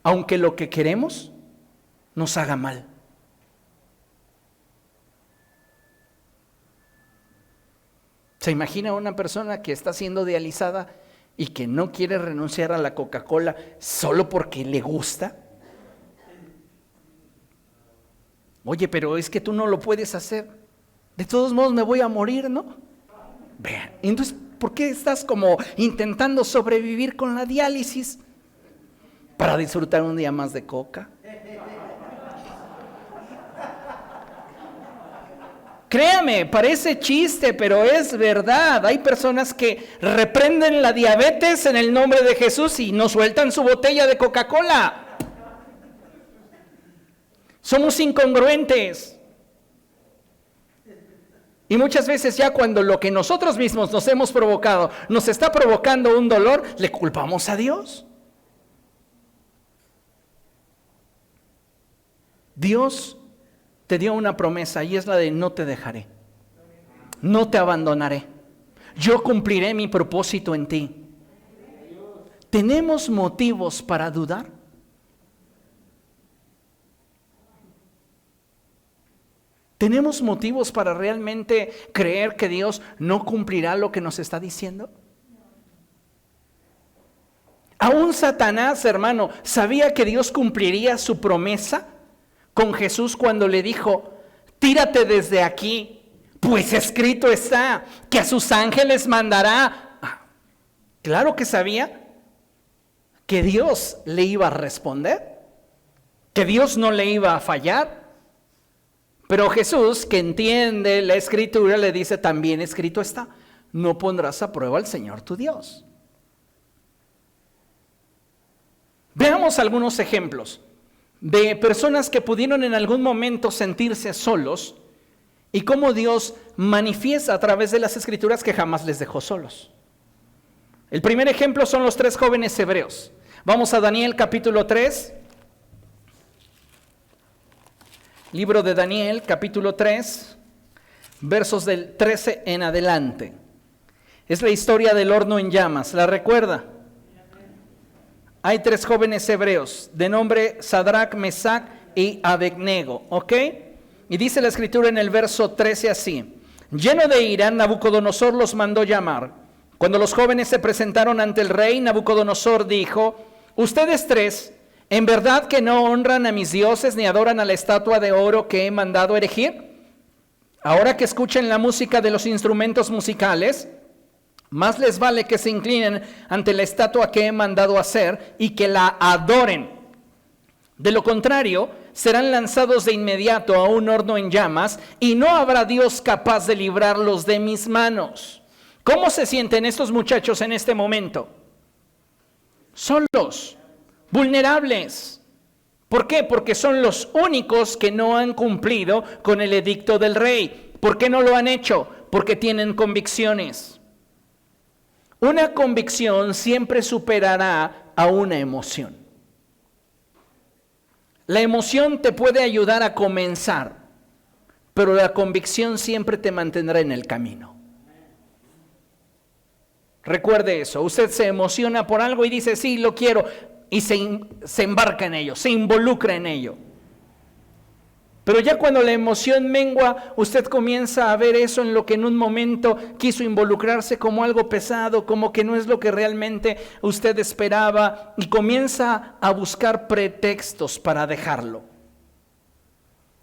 S1: aunque lo que queremos nos haga mal. ¿Se imagina una persona que está siendo dializada y que no quiere renunciar a la Coca-Cola solo porque le gusta? Oye, pero es que tú no lo puedes hacer. De todos modos me voy a morir, ¿no? Vean, entonces, ¿por qué estás como intentando sobrevivir con la diálisis? ¿Para disfrutar un día más de coca? Créame, parece chiste, pero es verdad. Hay personas que reprenden la diabetes en el nombre de Jesús y no sueltan su botella de Coca-Cola. Somos incongruentes. Y muchas veces ya cuando lo que nosotros mismos nos hemos provocado nos está provocando un dolor, le culpamos a Dios. Dios te dio una promesa y es la de no te dejaré, no te abandonaré, yo cumpliré mi propósito en ti. ¿Tenemos motivos para dudar? ¿Tenemos motivos para realmente creer que Dios no cumplirá lo que nos está diciendo? Aún Satanás, hermano, sabía que Dios cumpliría su promesa con Jesús cuando le dijo, tírate desde aquí, pues escrito está, que a sus ángeles mandará. Claro que sabía que Dios le iba a responder, que Dios no le iba a fallar. Pero Jesús, que entiende la Escritura, le dice, también escrito está, no pondrás a prueba al Señor tu Dios. Veamos algunos ejemplos de personas que pudieron en algún momento sentirse solos y cómo Dios manifiesta a través de las Escrituras que jamás les dejó solos. El primer ejemplo son los 3 jóvenes hebreos. Vamos a Daniel capítulo 3. Libro de Daniel capítulo 3, versos del 13 en adelante. Es la historia del horno en llamas, ¿la recuerda? Hay 3 jóvenes hebreos de nombre Sadrach, Mesach y Abednego, ¿ok? Y dice la Escritura en el verso 13 así: lleno de ira, Nabucodonosor los mandó llamar. Cuando los jóvenes se presentaron ante el rey, Nabucodonosor dijo: ustedes 3, ¿en verdad que no honran a mis dioses ni adoran a la estatua de oro que he mandado erigir? Ahora que escuchen la música de los instrumentos musicales, más les vale que se inclinen ante la estatua que he mandado hacer y que la adoren. De lo contrario, serán lanzados de inmediato a un horno en llamas y no habrá Dios capaz de librarlos de mis manos. ¿Cómo se sienten estos muchachos en este momento? Solos, vulnerables. ¿Por qué? Porque son los únicos que no han cumplido con el edicto del rey. ¿Por qué no lo han hecho? porque tienen convicciones. Una convicción siempre superará a una emoción. La emoción te puede ayudar a comenzar, pero la convicción siempre te mantendrá en el camino. Recuerde eso, usted se emociona por algo y dice, sí, lo quiero, y se embarca en ello, se involucra en ello. Pero ya cuando la emoción mengua, usted comienza a ver eso en lo que en un momento quiso involucrarse como algo pesado, como que no es lo que realmente usted esperaba, y comienza a buscar pretextos para dejarlo.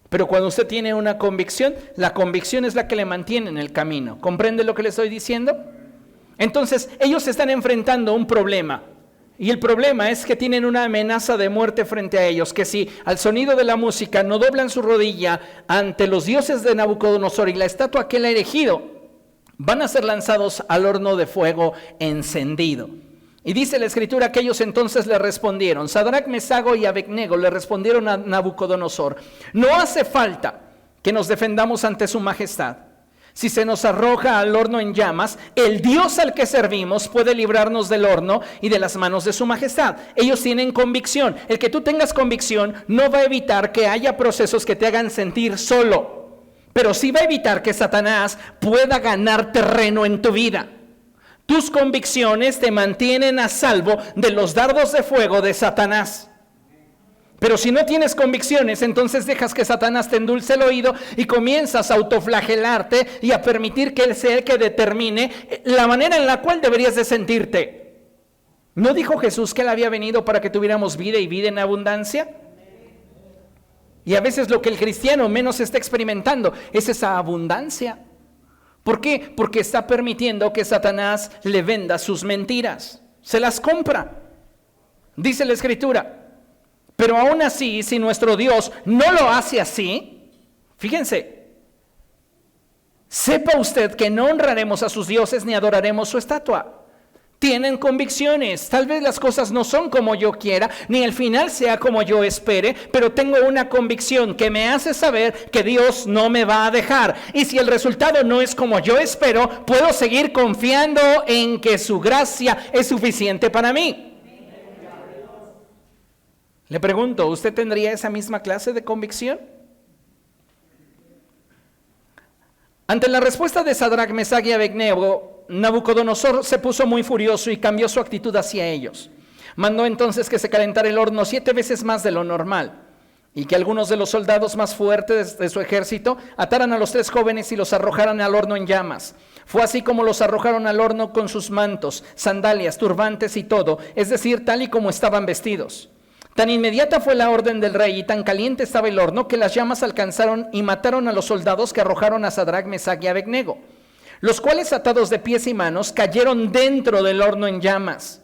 S1: Pero cuando usted tiene una convicción, la convicción es la que le mantiene en el camino. ¿Comprende lo que le estoy diciendo? Entonces, ellos están enfrentando un problema. Y el problema es que tienen una amenaza de muerte frente a ellos, que si al sonido de la música no doblan su rodilla ante los dioses de Nabucodonosor y la estatua que él ha erigido, van a ser lanzados al horno de fuego encendido. Y dice la escritura que ellos entonces le respondieron, Sadrac, Mesago y Abednego le respondieron a Nabucodonosor, no hace falta que nos defendamos ante su majestad. Si se nos arroja al horno en llamas, el Dios al que servimos puede librarnos del horno y de las manos de su majestad. Ellos tienen convicción. El que tú tengas convicción no va a evitar que haya procesos que te hagan sentir solo, pero sí va a evitar que Satanás pueda ganar terreno en tu vida. Tus convicciones te mantienen a salvo de los dardos de fuego de Satanás. Pero si no tienes convicciones, entonces dejas que Satanás te endulce el oído y comienzas a autoflagelarte y a permitir que él sea el que determine la manera en la cual deberías de sentirte. ¿No dijo Jesús que él había venido para que tuviéramos vida y vida en abundancia? Y a veces lo que el cristiano menos está experimentando es esa abundancia. ¿Por qué? Porque está permitiendo que Satanás le venda sus mentiras. Se las compra. Dice la escritura. Pero aún así, si nuestro Dios no lo hace así, fíjense, sepa usted que no honraremos a sus dioses ni adoraremos su estatua. Tienen convicciones, tal vez las cosas no son como yo quiera, ni el final sea como yo espere, pero tengo una convicción que me hace saber que Dios no me va a dejar. Y si el resultado no es como yo espero, puedo seguir confiando en que su gracia es suficiente para mí. Le pregunto, ¿usted tendría esa misma clase de convicción? Ante la respuesta de Sadrac, Mesach y Abednego, Nabucodonosor se puso muy furioso y cambió su actitud hacia ellos. Mandó entonces que se calentara el horno 7 veces más de lo normal y que algunos de los soldados más fuertes de su ejército ataran a los 3 jóvenes y los arrojaran al horno en llamas. Fue así como los arrojaron al horno con sus mantos, sandalias, turbantes y todo, es decir, tal y como estaban vestidos. Tan inmediata fue la orden del rey y tan caliente estaba el horno que las llamas alcanzaron y mataron a los soldados que arrojaron a Sadrac, Mesach y Abednego, los cuales atados de pies y manos cayeron dentro del horno en llamas.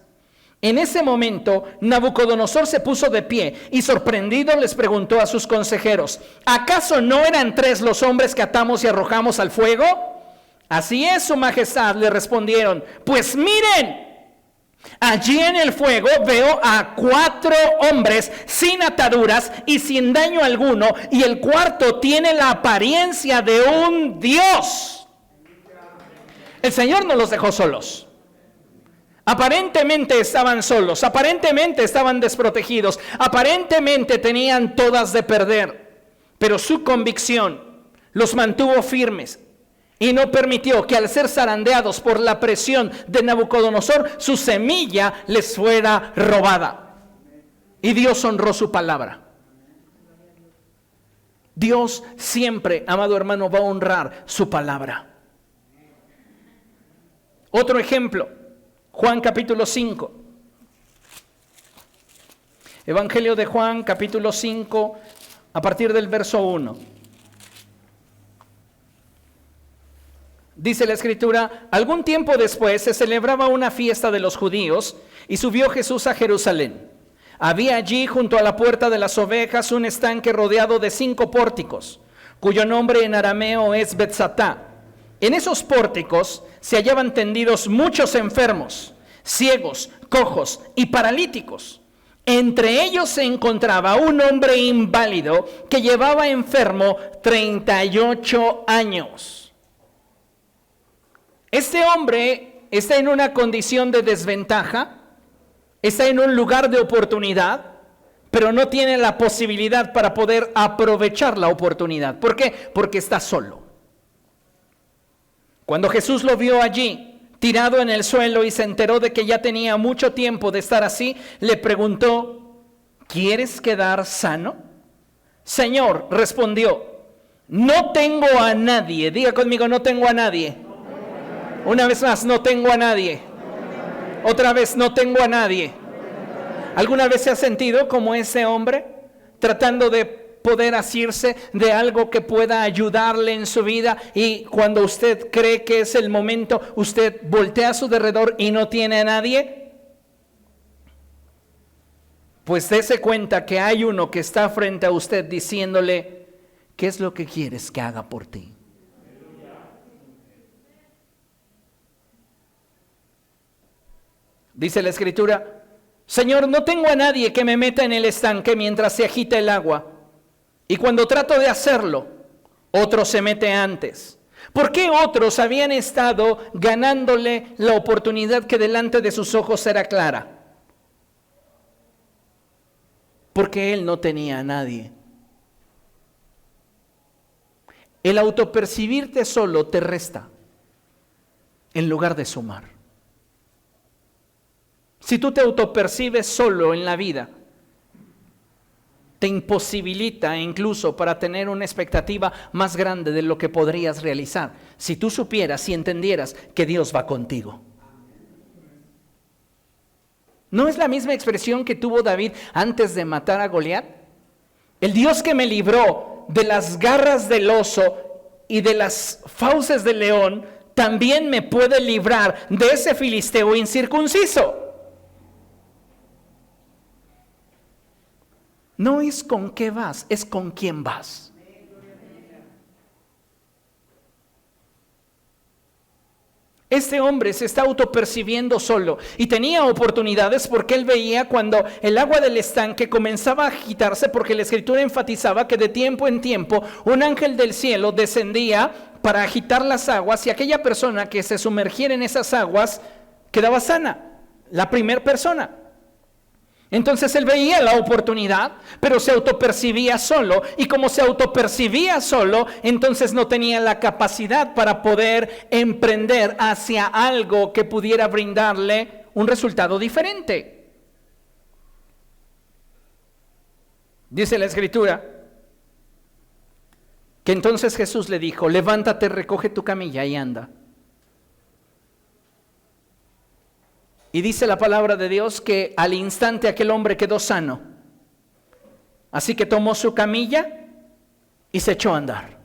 S1: En ese momento Nabucodonosor se puso de pie y sorprendido les preguntó a sus consejeros, ¿acaso no eran 3 los hombres que atamos y arrojamos al fuego? Así es, su majestad, le respondieron. Pues miren, allí en el fuego veo a 4 hombres sin ataduras y sin daño alguno, y el cuarto tiene la apariencia de un dios. El Señor no los dejó solos. Aparentemente estaban solos, aparentemente estaban desprotegidos, aparentemente tenían todas de perder, pero su convicción los mantuvo firmes. Y no permitió que al ser zarandeados por la presión de Nabucodonosor, su semilla les fuera robada. Y Dios honró su palabra. Dios siempre, amado hermano, va a honrar su palabra. Otro ejemplo, Juan capítulo 5. Evangelio de Juan capítulo 5, a partir del verso 1. Dice la escritura, algún tiempo después se celebraba una fiesta de los judíos y subió Jesús a Jerusalén. Había allí junto a la puerta de las ovejas un estanque rodeado de 5 pórticos, cuyo nombre en arameo es Betzatá. En esos pórticos se hallaban tendidos muchos enfermos, ciegos, cojos y paralíticos. Entre ellos se encontraba un hombre inválido que llevaba enfermo 38 años. Este hombre está en una condición de desventaja, está en un lugar de oportunidad, pero no tiene la posibilidad para poder aprovechar la oportunidad. ¿Por qué? Porque está solo. Cuando Jesús lo vio allí, tirado en el suelo, y se enteró de que ya tenía mucho tiempo de estar así, le preguntó: ¿quieres quedar sano? Señor, respondió, no tengo a nadie. Diga conmigo, no tengo a nadie. Una vez más, no tengo a nadie. Otra vez, no tengo a nadie. ¿Alguna vez se ha sentido como ese hombre, tratando de poder asirse de algo que pueda ayudarle en su vida, y cuando usted cree que es el momento, usted voltea a su derredor y no tiene a nadie? Pues dése cuenta que hay uno que está frente a usted diciéndole: ¿qué es lo que quieres que haga por ti? Dice la Escritura: Señor, no tengo a nadie que me meta en el estanque mientras se agita el agua. Y cuando trato de hacerlo, otro se mete antes. ¿Por qué otros habían estado ganándole la oportunidad que delante de sus ojos era clara? Porque él no tenía a nadie. El autopercibirte solo te resta en lugar de sumar. Si tú te autopercibes solo en la vida, te imposibilita incluso para tener una expectativa más grande de lo que podrías realizar, si tú supieras y entendieras que Dios va contigo. ¿No es la misma expresión que tuvo David antes de matar a Goliat? El Dios que me libró de las garras del oso y de las fauces del león, también me puede librar de ese filisteo incircunciso. No es con qué vas, es con quién vas. Este hombre se está autopercibiendo solo y tenía oportunidades porque él veía cuando el agua del estanque comenzaba a agitarse, porque la Escritura enfatizaba que de tiempo en tiempo un ángel del cielo descendía para agitar las aguas, y aquella persona que se sumergiera en esas aguas quedaba sana, la primera persona. Entonces él veía la oportunidad, pero se autopercibía solo, y como se autopercibía solo, entonces no tenía la capacidad para poder emprender hacia algo que pudiera brindarle un resultado diferente. Dice la Escritura que entonces Jesús le dijo: levántate, recoge tu camilla y anda. Y dice la palabra de Dios que al instante aquel hombre quedó sano. Así que tomó su camilla y se echó a andar.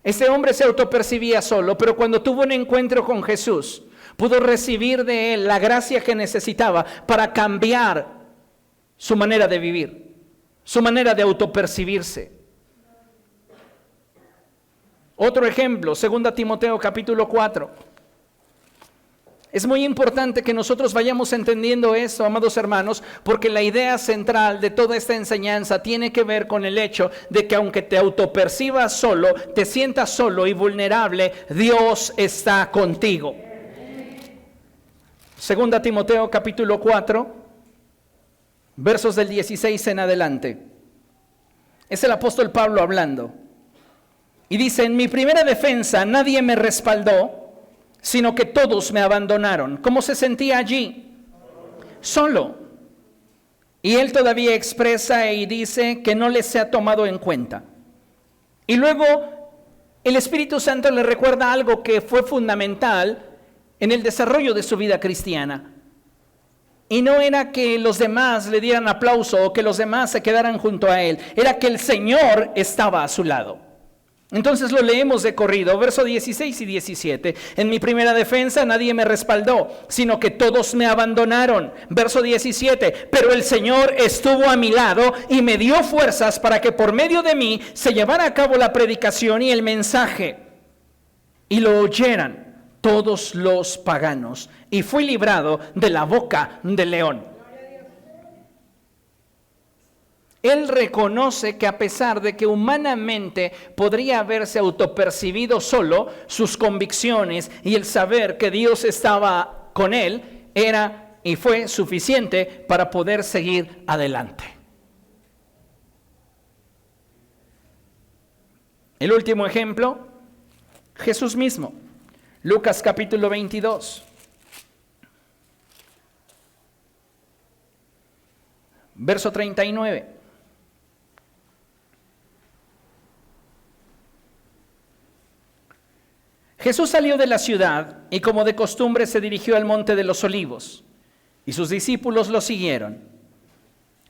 S1: Este hombre se autopercibía solo, pero cuando tuvo un encuentro con Jesús, pudo recibir de él la gracia que necesitaba para cambiar su manera de vivir, su manera de autopercibirse. Otro ejemplo, 2 Timoteo capítulo 4. Es muy importante que nosotros vayamos entendiendo esto, amados hermanos, porque la idea central de toda esta enseñanza tiene que ver con el hecho de que aunque te autopercibas solo, te sientas solo y vulnerable, Dios está contigo. 2 Timoteo capítulo 4, versos del 16 en adelante. Es el apóstol Pablo hablando. Y dice: en mi primera defensa nadie me respaldó, sino que todos me abandonaron. ¿Cómo se sentía allí? Solo. Y él todavía expresa y dice que no les se ha tomado en cuenta. Y luego el Espíritu Santo le recuerda algo que fue fundamental en el desarrollo de su vida cristiana. Y no era que los demás le dieran aplauso o que los demás se quedaran junto a él, era que el Señor estaba a su lado. Entonces lo leemos de corrido, verso 16 y 17. En mi primera defensa nadie me respaldó, sino que todos me abandonaron. Verso 17. Pero el Señor estuvo a mi lado y me dio fuerzas para que por medio de mí se llevara a cabo la predicación y el mensaje, y lo oyeran todos los paganos. Y fui librado de la boca del león. Él reconoce que a pesar de que humanamente podría haberse autopercibido solo, sus convicciones y el saber que Dios estaba con él era y fue suficiente para poder seguir adelante. El último ejemplo, Jesús mismo. Lucas capítulo 22. Verso 39. Jesús salió de la ciudad y como de costumbre se dirigió al monte de los Olivos, y sus discípulos lo siguieron.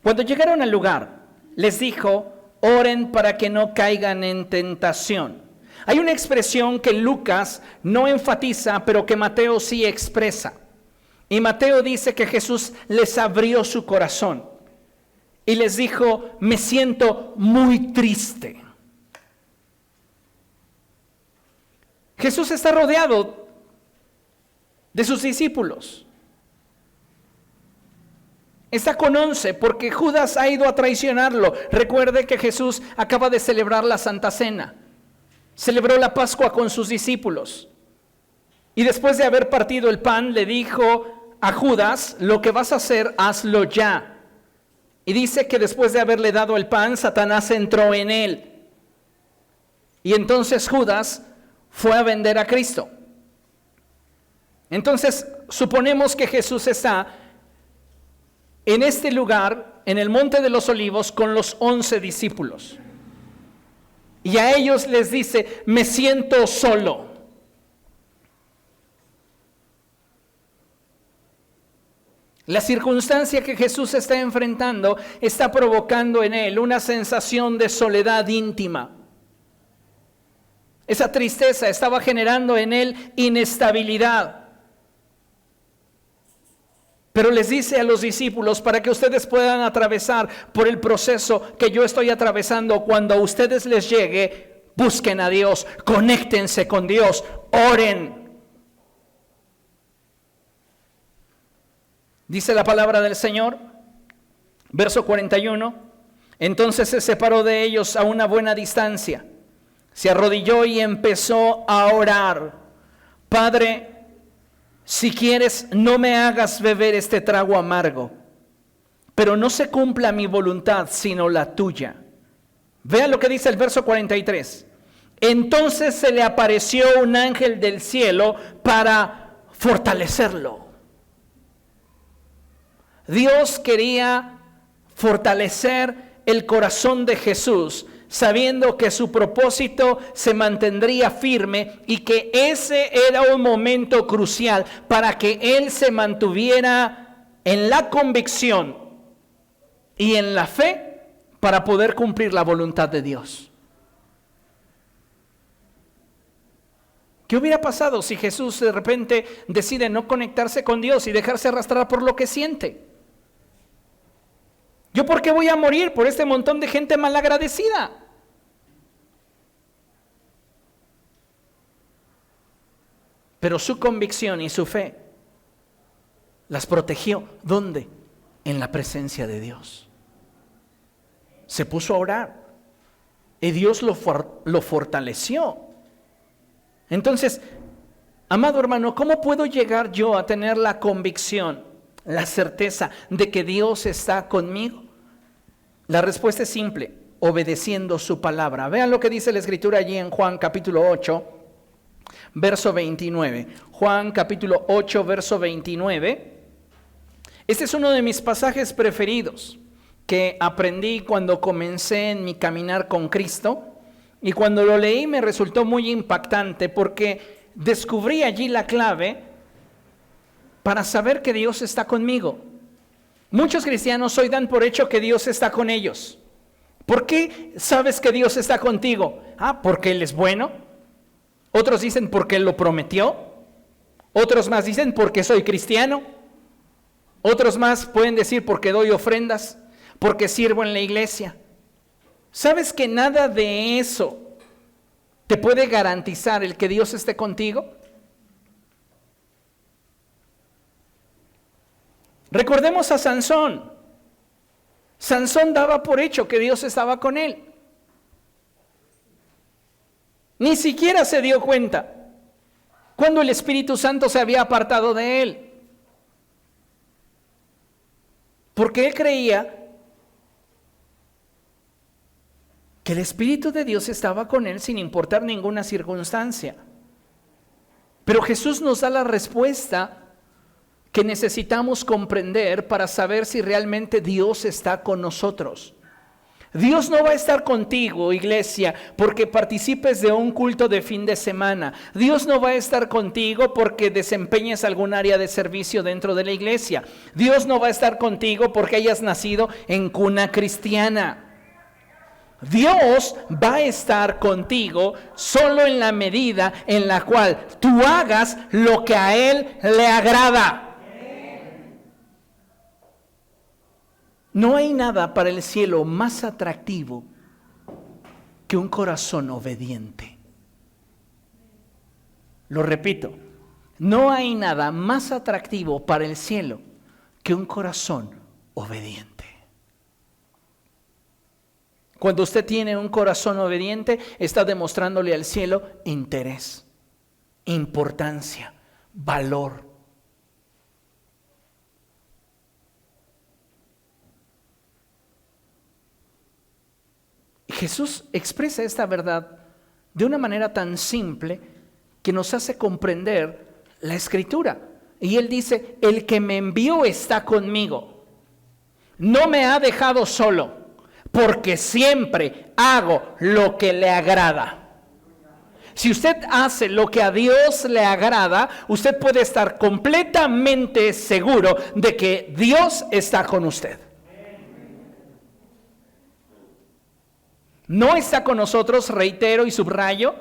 S1: Cuando llegaron al lugar, les dijo: oren para que no caigan en tentación. Hay una expresión que Lucas no enfatiza, pero que Mateo sí expresa. Y Mateo dice que Jesús les abrió su corazón y les dijo: me siento muy triste. Jesús está rodeado de sus discípulos. Está con 11 porque Judas ha ido a traicionarlo. Recuerde que Jesús acaba de celebrar la Santa Cena. Celebró la Pascua con sus discípulos. Y después de haber partido el pan, le dijo a Judas: lo que vas a hacer, hazlo ya. Y dice que después de haberle dado el pan, Satanás entró en él. Y entonces Judas fue a vender a Cristo. Entonces, suponemos que Jesús está en este lugar, en el Monte de los Olivos, con los 11 discípulos. Y a ellos les dice: me siento solo. La circunstancia que Jesús está enfrentando está provocando en él una sensación de soledad íntima. Esa tristeza estaba generando en él inestabilidad. Pero les dice a los discípulos: para que ustedes puedan atravesar por el proceso que yo estoy atravesando, cuando a ustedes les llegue, busquen a Dios, conéctense con Dios, oren. Dice la palabra del Señor, verso 41, entonces se separó de ellos a una buena distancia. Se arrodilló y empezó a orar: Padre, si quieres, no me hagas beber este trago amargo, pero no se cumpla mi voluntad, sino la tuya. Vea lo que dice el verso 43. Entonces se le apareció un ángel del cielo para fortalecerlo. Dios quería fortalecer el corazón de Jesús, sabiendo que su propósito se mantendría firme y que ese era un momento crucial para que él se mantuviera en la convicción y en la fe para poder cumplir la voluntad de Dios. ¿Qué hubiera pasado si Jesús de repente decide no conectarse con Dios y dejarse arrastrar por lo que siente? ¿Yo por qué voy a morir por este montón de gente malagradecida? Pero su convicción y su fe las protegió. ¿Dónde? En la presencia de Dios. Se puso a orar y Dios lo fortaleció. Entonces, amado hermano, ¿cómo puedo llegar yo a tener la convicción, la certeza de que Dios está conmigo? La respuesta es simple: obedeciendo su palabra. Vean lo que dice la Escritura allí en Juan capítulo 8, verso 29. Juan capítulo 8, verso 29. Este es uno de mis pasajes preferidos que aprendí cuando comencé en mi caminar con Cristo. Y cuando lo leí me resultó muy impactante porque descubrí allí la clave para saber que Dios está conmigo. Muchos cristianos hoy dan por hecho que Dios está con ellos. ¿Por qué sabes que Dios está contigo? Porque Él es bueno. Otros dicen porque Él lo prometió. Otros más dicen porque soy cristiano. Otros más pueden decir porque doy ofrendas, porque sirvo en la iglesia. ¿Sabes que nada de eso te puede garantizar el que Dios esté contigo? Recordemos a Sansón. Sansón daba por hecho que Dios estaba con él. Ni siquiera se dio cuenta cuando el Espíritu Santo se había apartado de él. Porque él creía que el Espíritu de Dios estaba con él sin importar ninguna circunstancia. Pero Jesús nos da la respuesta que necesitamos comprender para saber si realmente Dios está con nosotros. Dios no va a estar contigo, iglesia, porque participes de un culto de fin de semana. Dios no va a estar contigo porque desempeñes algún área de servicio dentro de la iglesia. Dios no va a estar contigo porque hayas nacido en cuna cristiana. Dios va a estar contigo solo en la medida en la cual tú hagas lo que a Él le agrada. No hay nada para el cielo más atractivo que un corazón obediente. Lo repito, no hay nada más atractivo para el cielo que un corazón obediente. Cuando usted tiene un corazón obediente, está demostrándole al cielo interés, importancia, valor. Jesús expresa esta verdad de una manera tan simple que nos hace comprender la Escritura. Y Él dice, el que me envió está conmigo. No me ha dejado solo, porque siempre hago lo que le agrada. Si usted hace lo que a Dios le agrada, usted puede estar completamente seguro de que Dios está con usted. No está con nosotros, reitero y subrayo,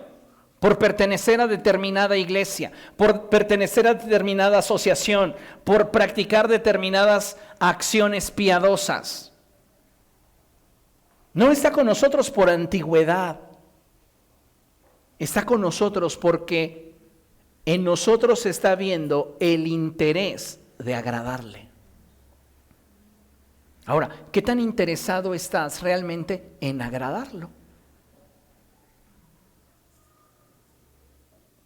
S1: por pertenecer a determinada iglesia, por pertenecer a determinada asociación, por practicar determinadas acciones piadosas. No está con nosotros por antigüedad. Está con nosotros porque en nosotros se está viendo el interés de agradarle. Ahora, ¿qué tan interesado estás realmente en agradarlo?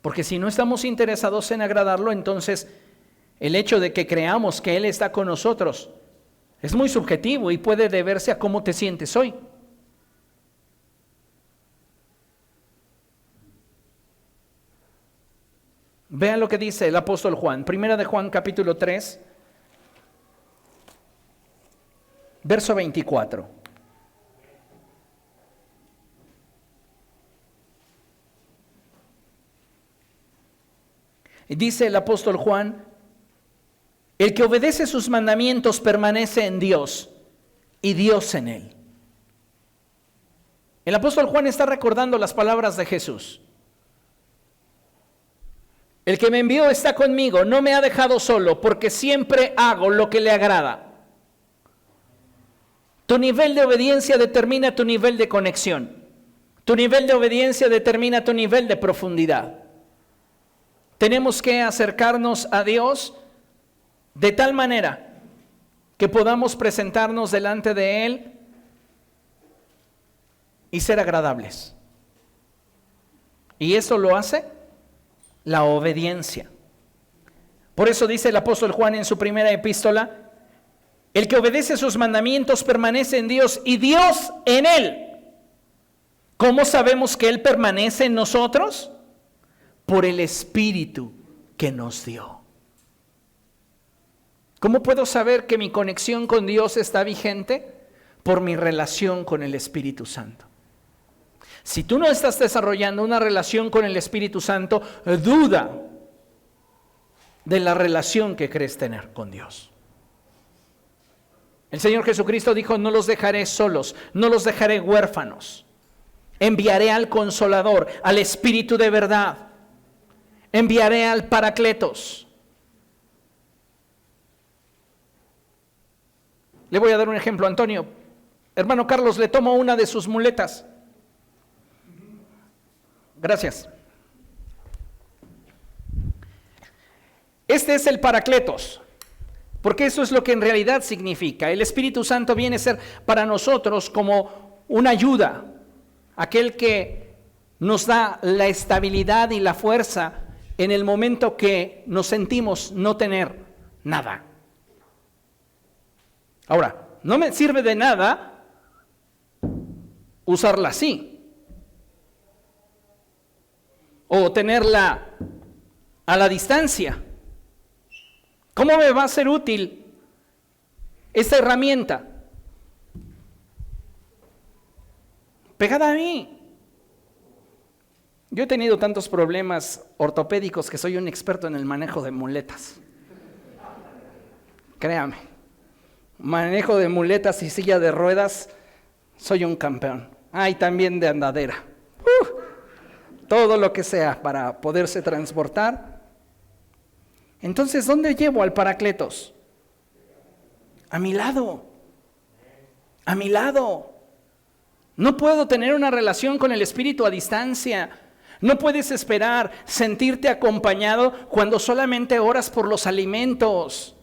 S1: Porque si no estamos interesados en agradarlo, entonces el hecho de que creamos que Él está con nosotros es muy subjetivo y puede deberse a cómo te sientes hoy. Vean lo que dice el apóstol Juan, primera de Juan capítulo 3, verso 24. Dice el apóstol Juan, el que obedece sus mandamientos permanece en Dios y Dios en él. El apóstol Juan está recordando las palabras de Jesús. El que me envió está conmigo, no me ha dejado solo, porque siempre hago lo que le agrada. Tu nivel de obediencia determina tu nivel de conexión. Tu nivel de obediencia determina tu nivel de profundidad. Tenemos que acercarnos a Dios de tal manera que podamos presentarnos delante de Él y ser agradables. Y eso lo hace la obediencia. Por eso dice el apóstol Juan en su primera epístola, el que obedece sus mandamientos permanece en Dios y Dios en él. ¿Cómo sabemos que Él permanece en nosotros? Por el Espíritu que nos dio. ¿Cómo puedo saber que mi conexión con Dios está vigente? Por mi relación con el Espíritu Santo. Si tú no estás desarrollando una relación con el Espíritu Santo, duda de la relación que crees tener con Dios. El Señor Jesucristo dijo, no los dejaré solos, no los dejaré huérfanos. Enviaré al Consolador, al Espíritu de verdad. Enviaré al Paracletos. Le voy a dar un ejemplo, Antonio. Hermano Carlos, le tomo una de sus muletas. Gracias. Este es el Paracletos. Porque eso es lo que en realidad significa. El Espíritu Santo viene a ser para nosotros como una ayuda, aquel que nos da la estabilidad y la fuerza en el momento que nos sentimos no tener nada. Ahora, no me sirve de nada usarla así, o tenerla a la distancia. ¿Cómo me va a ser útil esta herramienta? Pegada a mí. Yo he tenido tantos problemas ortopédicos que soy un experto en el manejo de muletas. Créame, manejo de muletas y silla de ruedas, soy un campeón. Y también de andadera. Todo lo que sea para poderse transportar. Entonces, ¿dónde llevo al Paracletos? A mi lado. A mi lado. No puedo tener una relación con el Espíritu a distancia. No puedes esperar sentirte acompañado cuando solamente oras por los alimentos.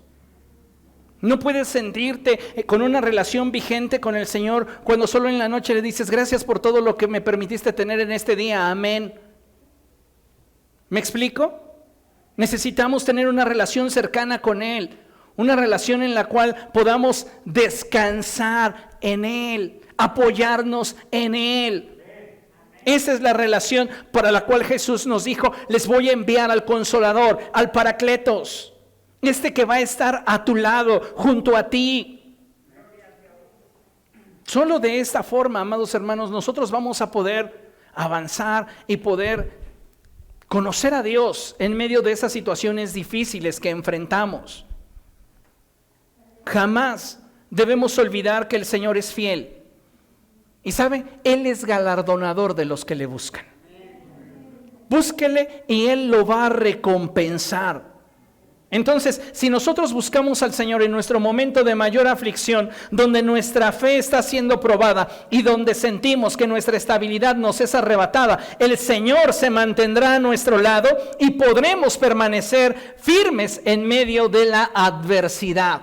S1: No puedes sentirte con una relación vigente con el Señor cuando solo en la noche le dices gracias por todo lo que me permitiste tener en este día. Amén. ¿Me explico? Necesitamos tener una relación cercana con Él, una relación en la cual podamos descansar en Él, apoyarnos en Él. Esa es la relación para la cual Jesús nos dijo, les voy a enviar al Consolador, al Paracletos, que va a estar a tu lado, junto a ti. Solo de esta forma, amados hermanos, nosotros vamos a poder avanzar y poder conocer a Dios en medio de esas situaciones difíciles que enfrentamos. Jamás debemos olvidar que el Señor es fiel. Y ¿sabe? Él es galardonador de los que le buscan. Búsquele y Él lo va a recompensar. Entonces, si nosotros buscamos al Señor en nuestro momento de mayor aflicción, donde nuestra fe está siendo probada y donde sentimos que nuestra estabilidad nos es arrebatada, el Señor se mantendrá a nuestro lado y podremos permanecer firmes en medio de la adversidad.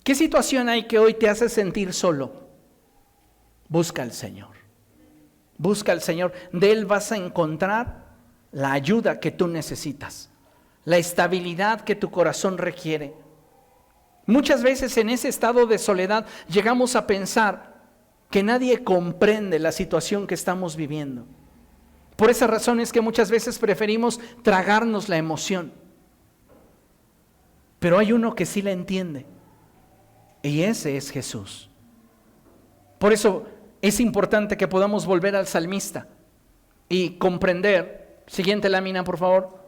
S1: ¿Qué situación hay que hoy te hace sentir solo? Busca al Señor. Busca al Señor. De Él vas a encontrar la ayuda que tú necesitas. La estabilidad que tu corazón requiere. Muchas veces en ese estado de soledad llegamos a pensar que nadie comprende la situación que estamos viviendo. Por esa razón es que muchas veces preferimos tragarnos la emoción. Pero hay uno que sí la entiende, y ese es Jesús. Por eso es importante que podamos volver al salmista y comprender, siguiente lámina por favor,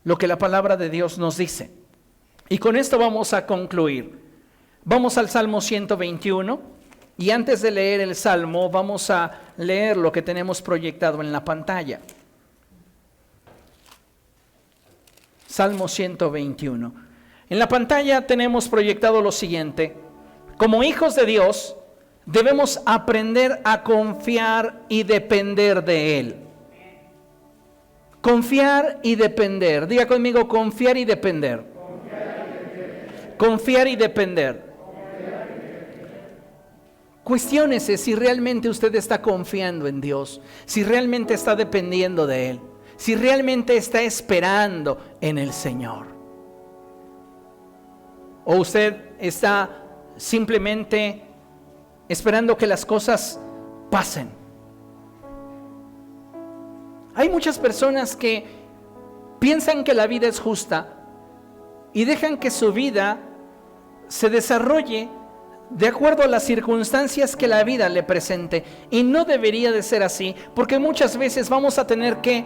S1: lo que la palabra de Dios nos dice. Y con esto vamos a concluir. Vamos al Salmo 121 y antes de leer el Salmo vamos a leer lo que tenemos proyectado en la pantalla. Salmo 121. En la pantalla tenemos proyectado lo siguiente: como hijos de Dios debemos aprender a confiar y depender de Él. Confiar y depender. Diga conmigo, confiar y depender. Confiar y depender. Cuestiónese si realmente usted está confiando en Dios, si realmente está dependiendo de Él, si realmente está esperando en el Señor. O usted está simplemente esperando que las cosas pasen. Hay muchas personas que piensan que la vida es justa y dejan que su vida se desarrolle de acuerdo a las circunstancias que la vida le presente. Y no debería de ser así, porque muchas veces vamos a tener que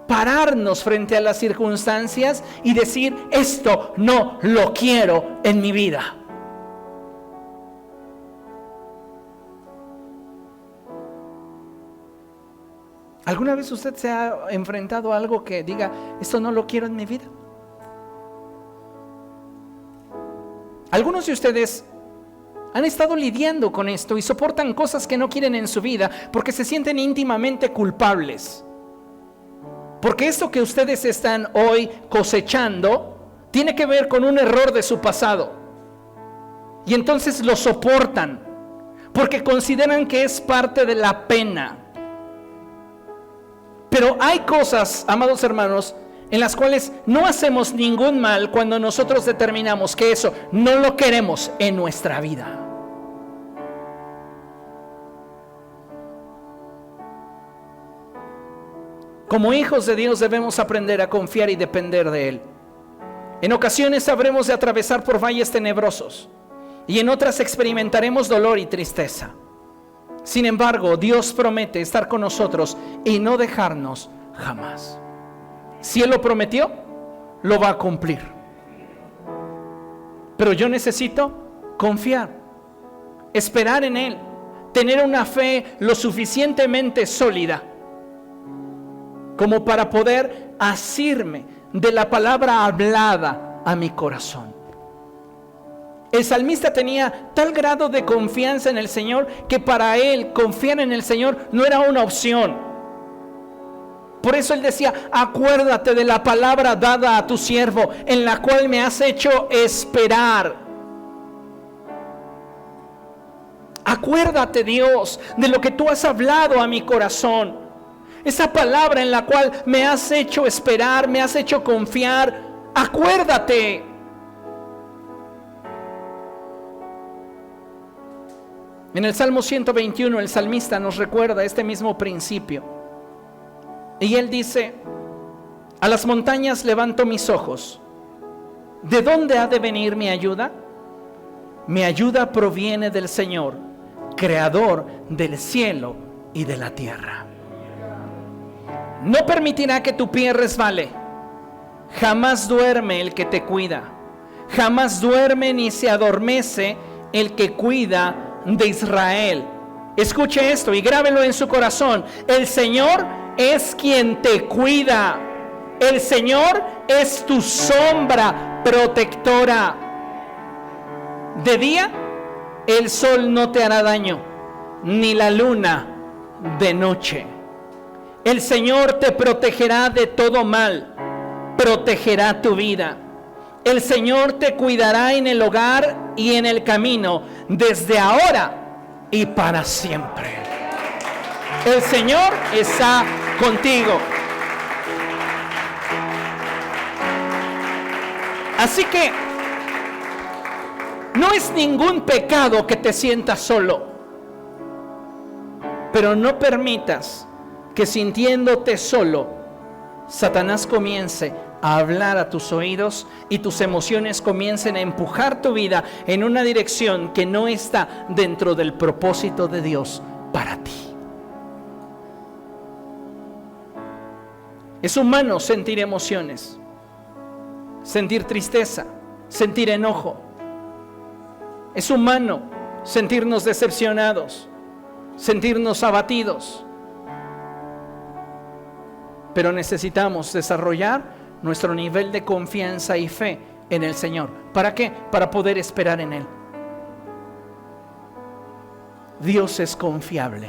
S1: pararnos frente a las circunstancias y decir, esto no lo quiero en mi vida. ¿Alguna vez usted se ha enfrentado a algo que diga, esto no lo quiero en mi vida? Algunos de ustedes han estado lidiando con esto y soportan cosas que no quieren en su vida porque se sienten íntimamente culpables. Porque esto que ustedes están hoy cosechando tiene que ver con un error de su pasado. Y entonces lo soportan porque consideran que es parte de la pena. Pero hay cosas, amados hermanos, en las cuales no hacemos ningún mal cuando nosotros determinamos que eso no lo queremos en nuestra vida. Como hijos de Dios debemos aprender a confiar y depender de Él. En ocasiones habremos de atravesar por valles tenebrosos y en otras experimentaremos dolor y tristeza. Sin embargo, Dios promete estar con nosotros y no dejarnos jamás. Si Él lo prometió, lo va a cumplir. Pero yo necesito confiar, esperar en Él, tener una fe lo suficientemente sólida como para poder asirme de la palabra hablada a mi corazón. El salmista tenía tal grado de confianza en el Señor que para él confiar en el Señor no era una opción. Por eso él decía: acuérdate de la palabra dada a tu siervo, en la cual me has hecho esperar. Acuérdate, Dios, de lo que tú has hablado a mi corazón. Esa palabra en la cual me has hecho esperar, me has hecho confiar. Acuérdate. En el Salmo 121 el salmista nos recuerda este mismo principio. Y él dice: a las montañas levanto mis ojos. ¿De dónde ha de venir mi ayuda? Mi ayuda proviene del Señor, creador del cielo y de la tierra. No permitirá que tu pie resbale. Jamás duerme el que te cuida. Jamás duerme ni se adormece el que cuida de Israel. Escuche esto y grábelo en su corazón. El Señor es quien te cuida. El Señor es tu sombra protectora. De día el sol no te hará daño, ni la luna de noche. El Señor te protegerá de todo mal, protegerá tu vida. El Señor te cuidará en el hogar y en el camino, desde ahora y para siempre. El Señor está contigo. Así que no es ningún pecado que te sientas solo, pero no permitas que sintiéndote solo, Satanás comience a hablar a tus oídos y tus emociones comiencen a empujar tu vida en una dirección que no está dentro del propósito de Dios para ti. Es humano sentir emociones, sentir tristeza, sentir enojo. Es humano sentirnos decepcionados, sentirnos abatidos. Pero necesitamos desarrollar nuestro nivel de confianza y fe en el Señor. ¿Para qué? Para poder esperar en Él. Dios es confiable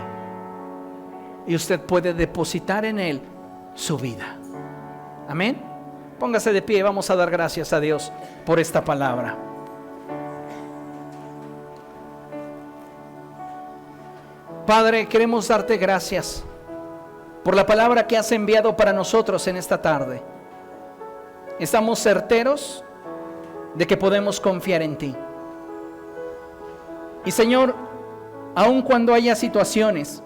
S1: y usted puede depositar en Él su vida. Amén. Póngase de pie y vamos a dar gracias a Dios por esta palabra. Padre, queremos darte gracias por la palabra que has enviado para nosotros en esta tarde. Estamos certeros de que podemos confiar en ti. Y Señor, aun cuando haya situaciones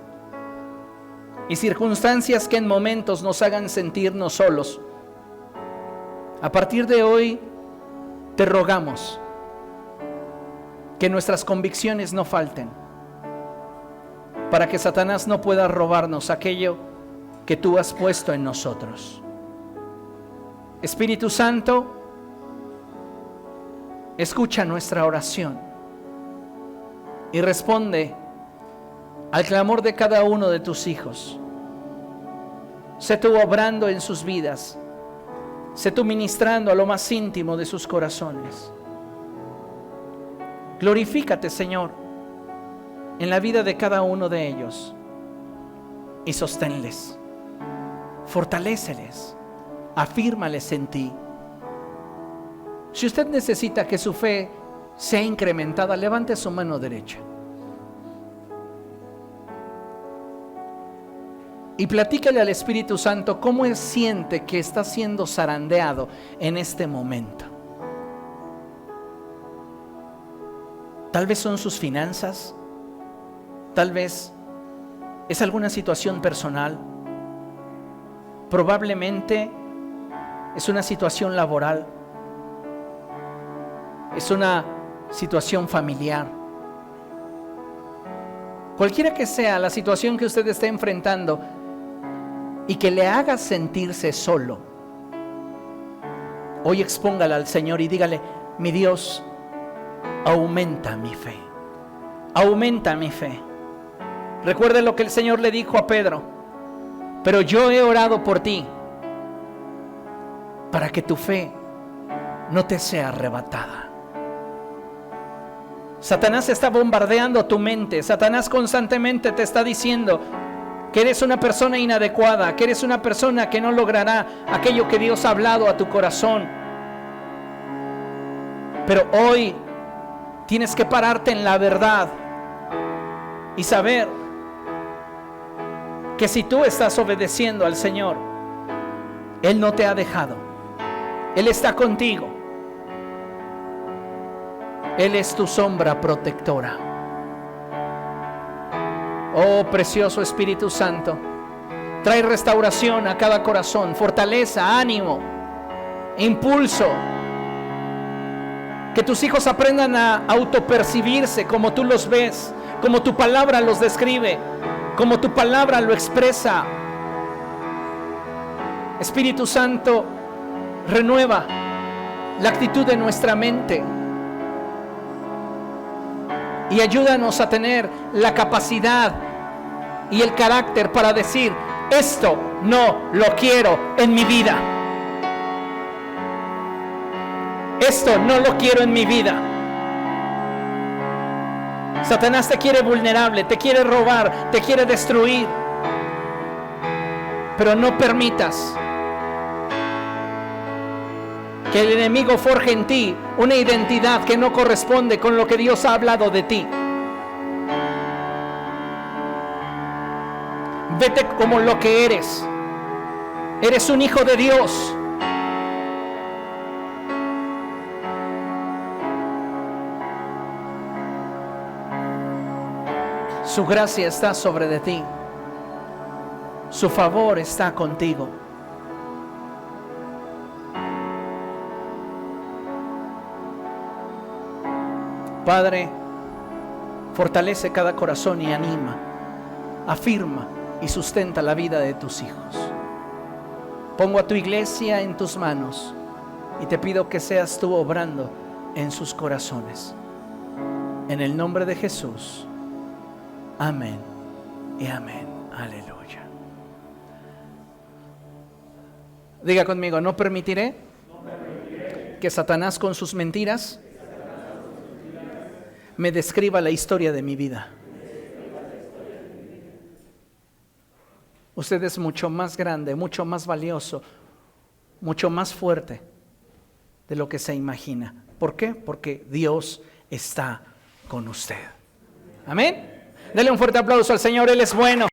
S1: y circunstancias que en momentos nos hagan sentirnos solos, a partir de hoy te rogamos que nuestras convicciones no falten, para que Satanás no pueda robarnos aquello que tú has puesto en nosotros. Espíritu Santo, escucha nuestra oración y responde al clamor de cada uno de tus hijos. Sé tú obrando en sus vidas, sé tú ministrando a lo más íntimo de sus corazones. Glorifícate, Señor, en la vida de cada uno de ellos y sosténles. fortaléceles, afírmales en ti. Si usted necesita que su fe sea incrementada, levante su mano derecha y platícale al Espíritu Santo cómo él siente que está siendo zarandeado en este momento. Tal vez son sus finanzas, tal vez es alguna situación personal, probablemente es una situación laboral, es una situación familiar. Cualquiera que sea la situación que usted esté enfrentando y que le haga sentirse solo, hoy expóngala al Señor y dígale: mi Dios, aumenta mi fe, aumenta mi fe. Recuerde lo que el Señor le dijo a Pedro: pero yo he orado por ti para que tu fe no te sea arrebatada. Satanás está bombardeando tu mente. Satanás constantemente te está diciendo que eres una persona inadecuada, que eres una persona que no logrará aquello que Dios ha hablado a tu corazón. Pero hoy tienes que pararte en la verdad y saber que si tú estás obedeciendo al Señor, Él no te ha dejado. Él está contigo. Él es tu sombra protectora. Oh, precioso Espíritu Santo, trae restauración a cada corazón, fortaleza, ánimo, impulso. Que tus hijos aprendan a autopercibirse como tú los ves, como tu palabra los describe, como tu palabra lo expresa. Espíritu Santo, renueva la actitud de nuestra mente y ayúdanos a tener la capacidad y el carácter para decir: esto no lo quiero en mi vida. Esto no lo quiero en mi vida. Satanás te quiere vulnerable, te quiere robar, te quiere destruir. Pero no permitas que el enemigo forje en ti una identidad que no corresponde con lo que Dios ha hablado de ti. Vete como lo que eres. Eres un hijo de Dios. Su gracia está sobre de ti. Su favor está contigo. Padre, fortalece cada corazón y anima, afirma y sustenta la vida de tus hijos. Pongo a tu iglesia en tus manos y te pido que seas tú obrando en sus corazones. En el nombre de Jesús. Amén y amén. Aleluya. Diga conmigo: no permitiré que Satanás con sus mentiras me describa la historia de mi vida. Usted es mucho más grande, mucho más valioso, mucho más fuerte de lo que se imagina. ¿Por qué? Porque Dios está con usted. Amén. Dele un fuerte aplauso al Señor, Él es bueno.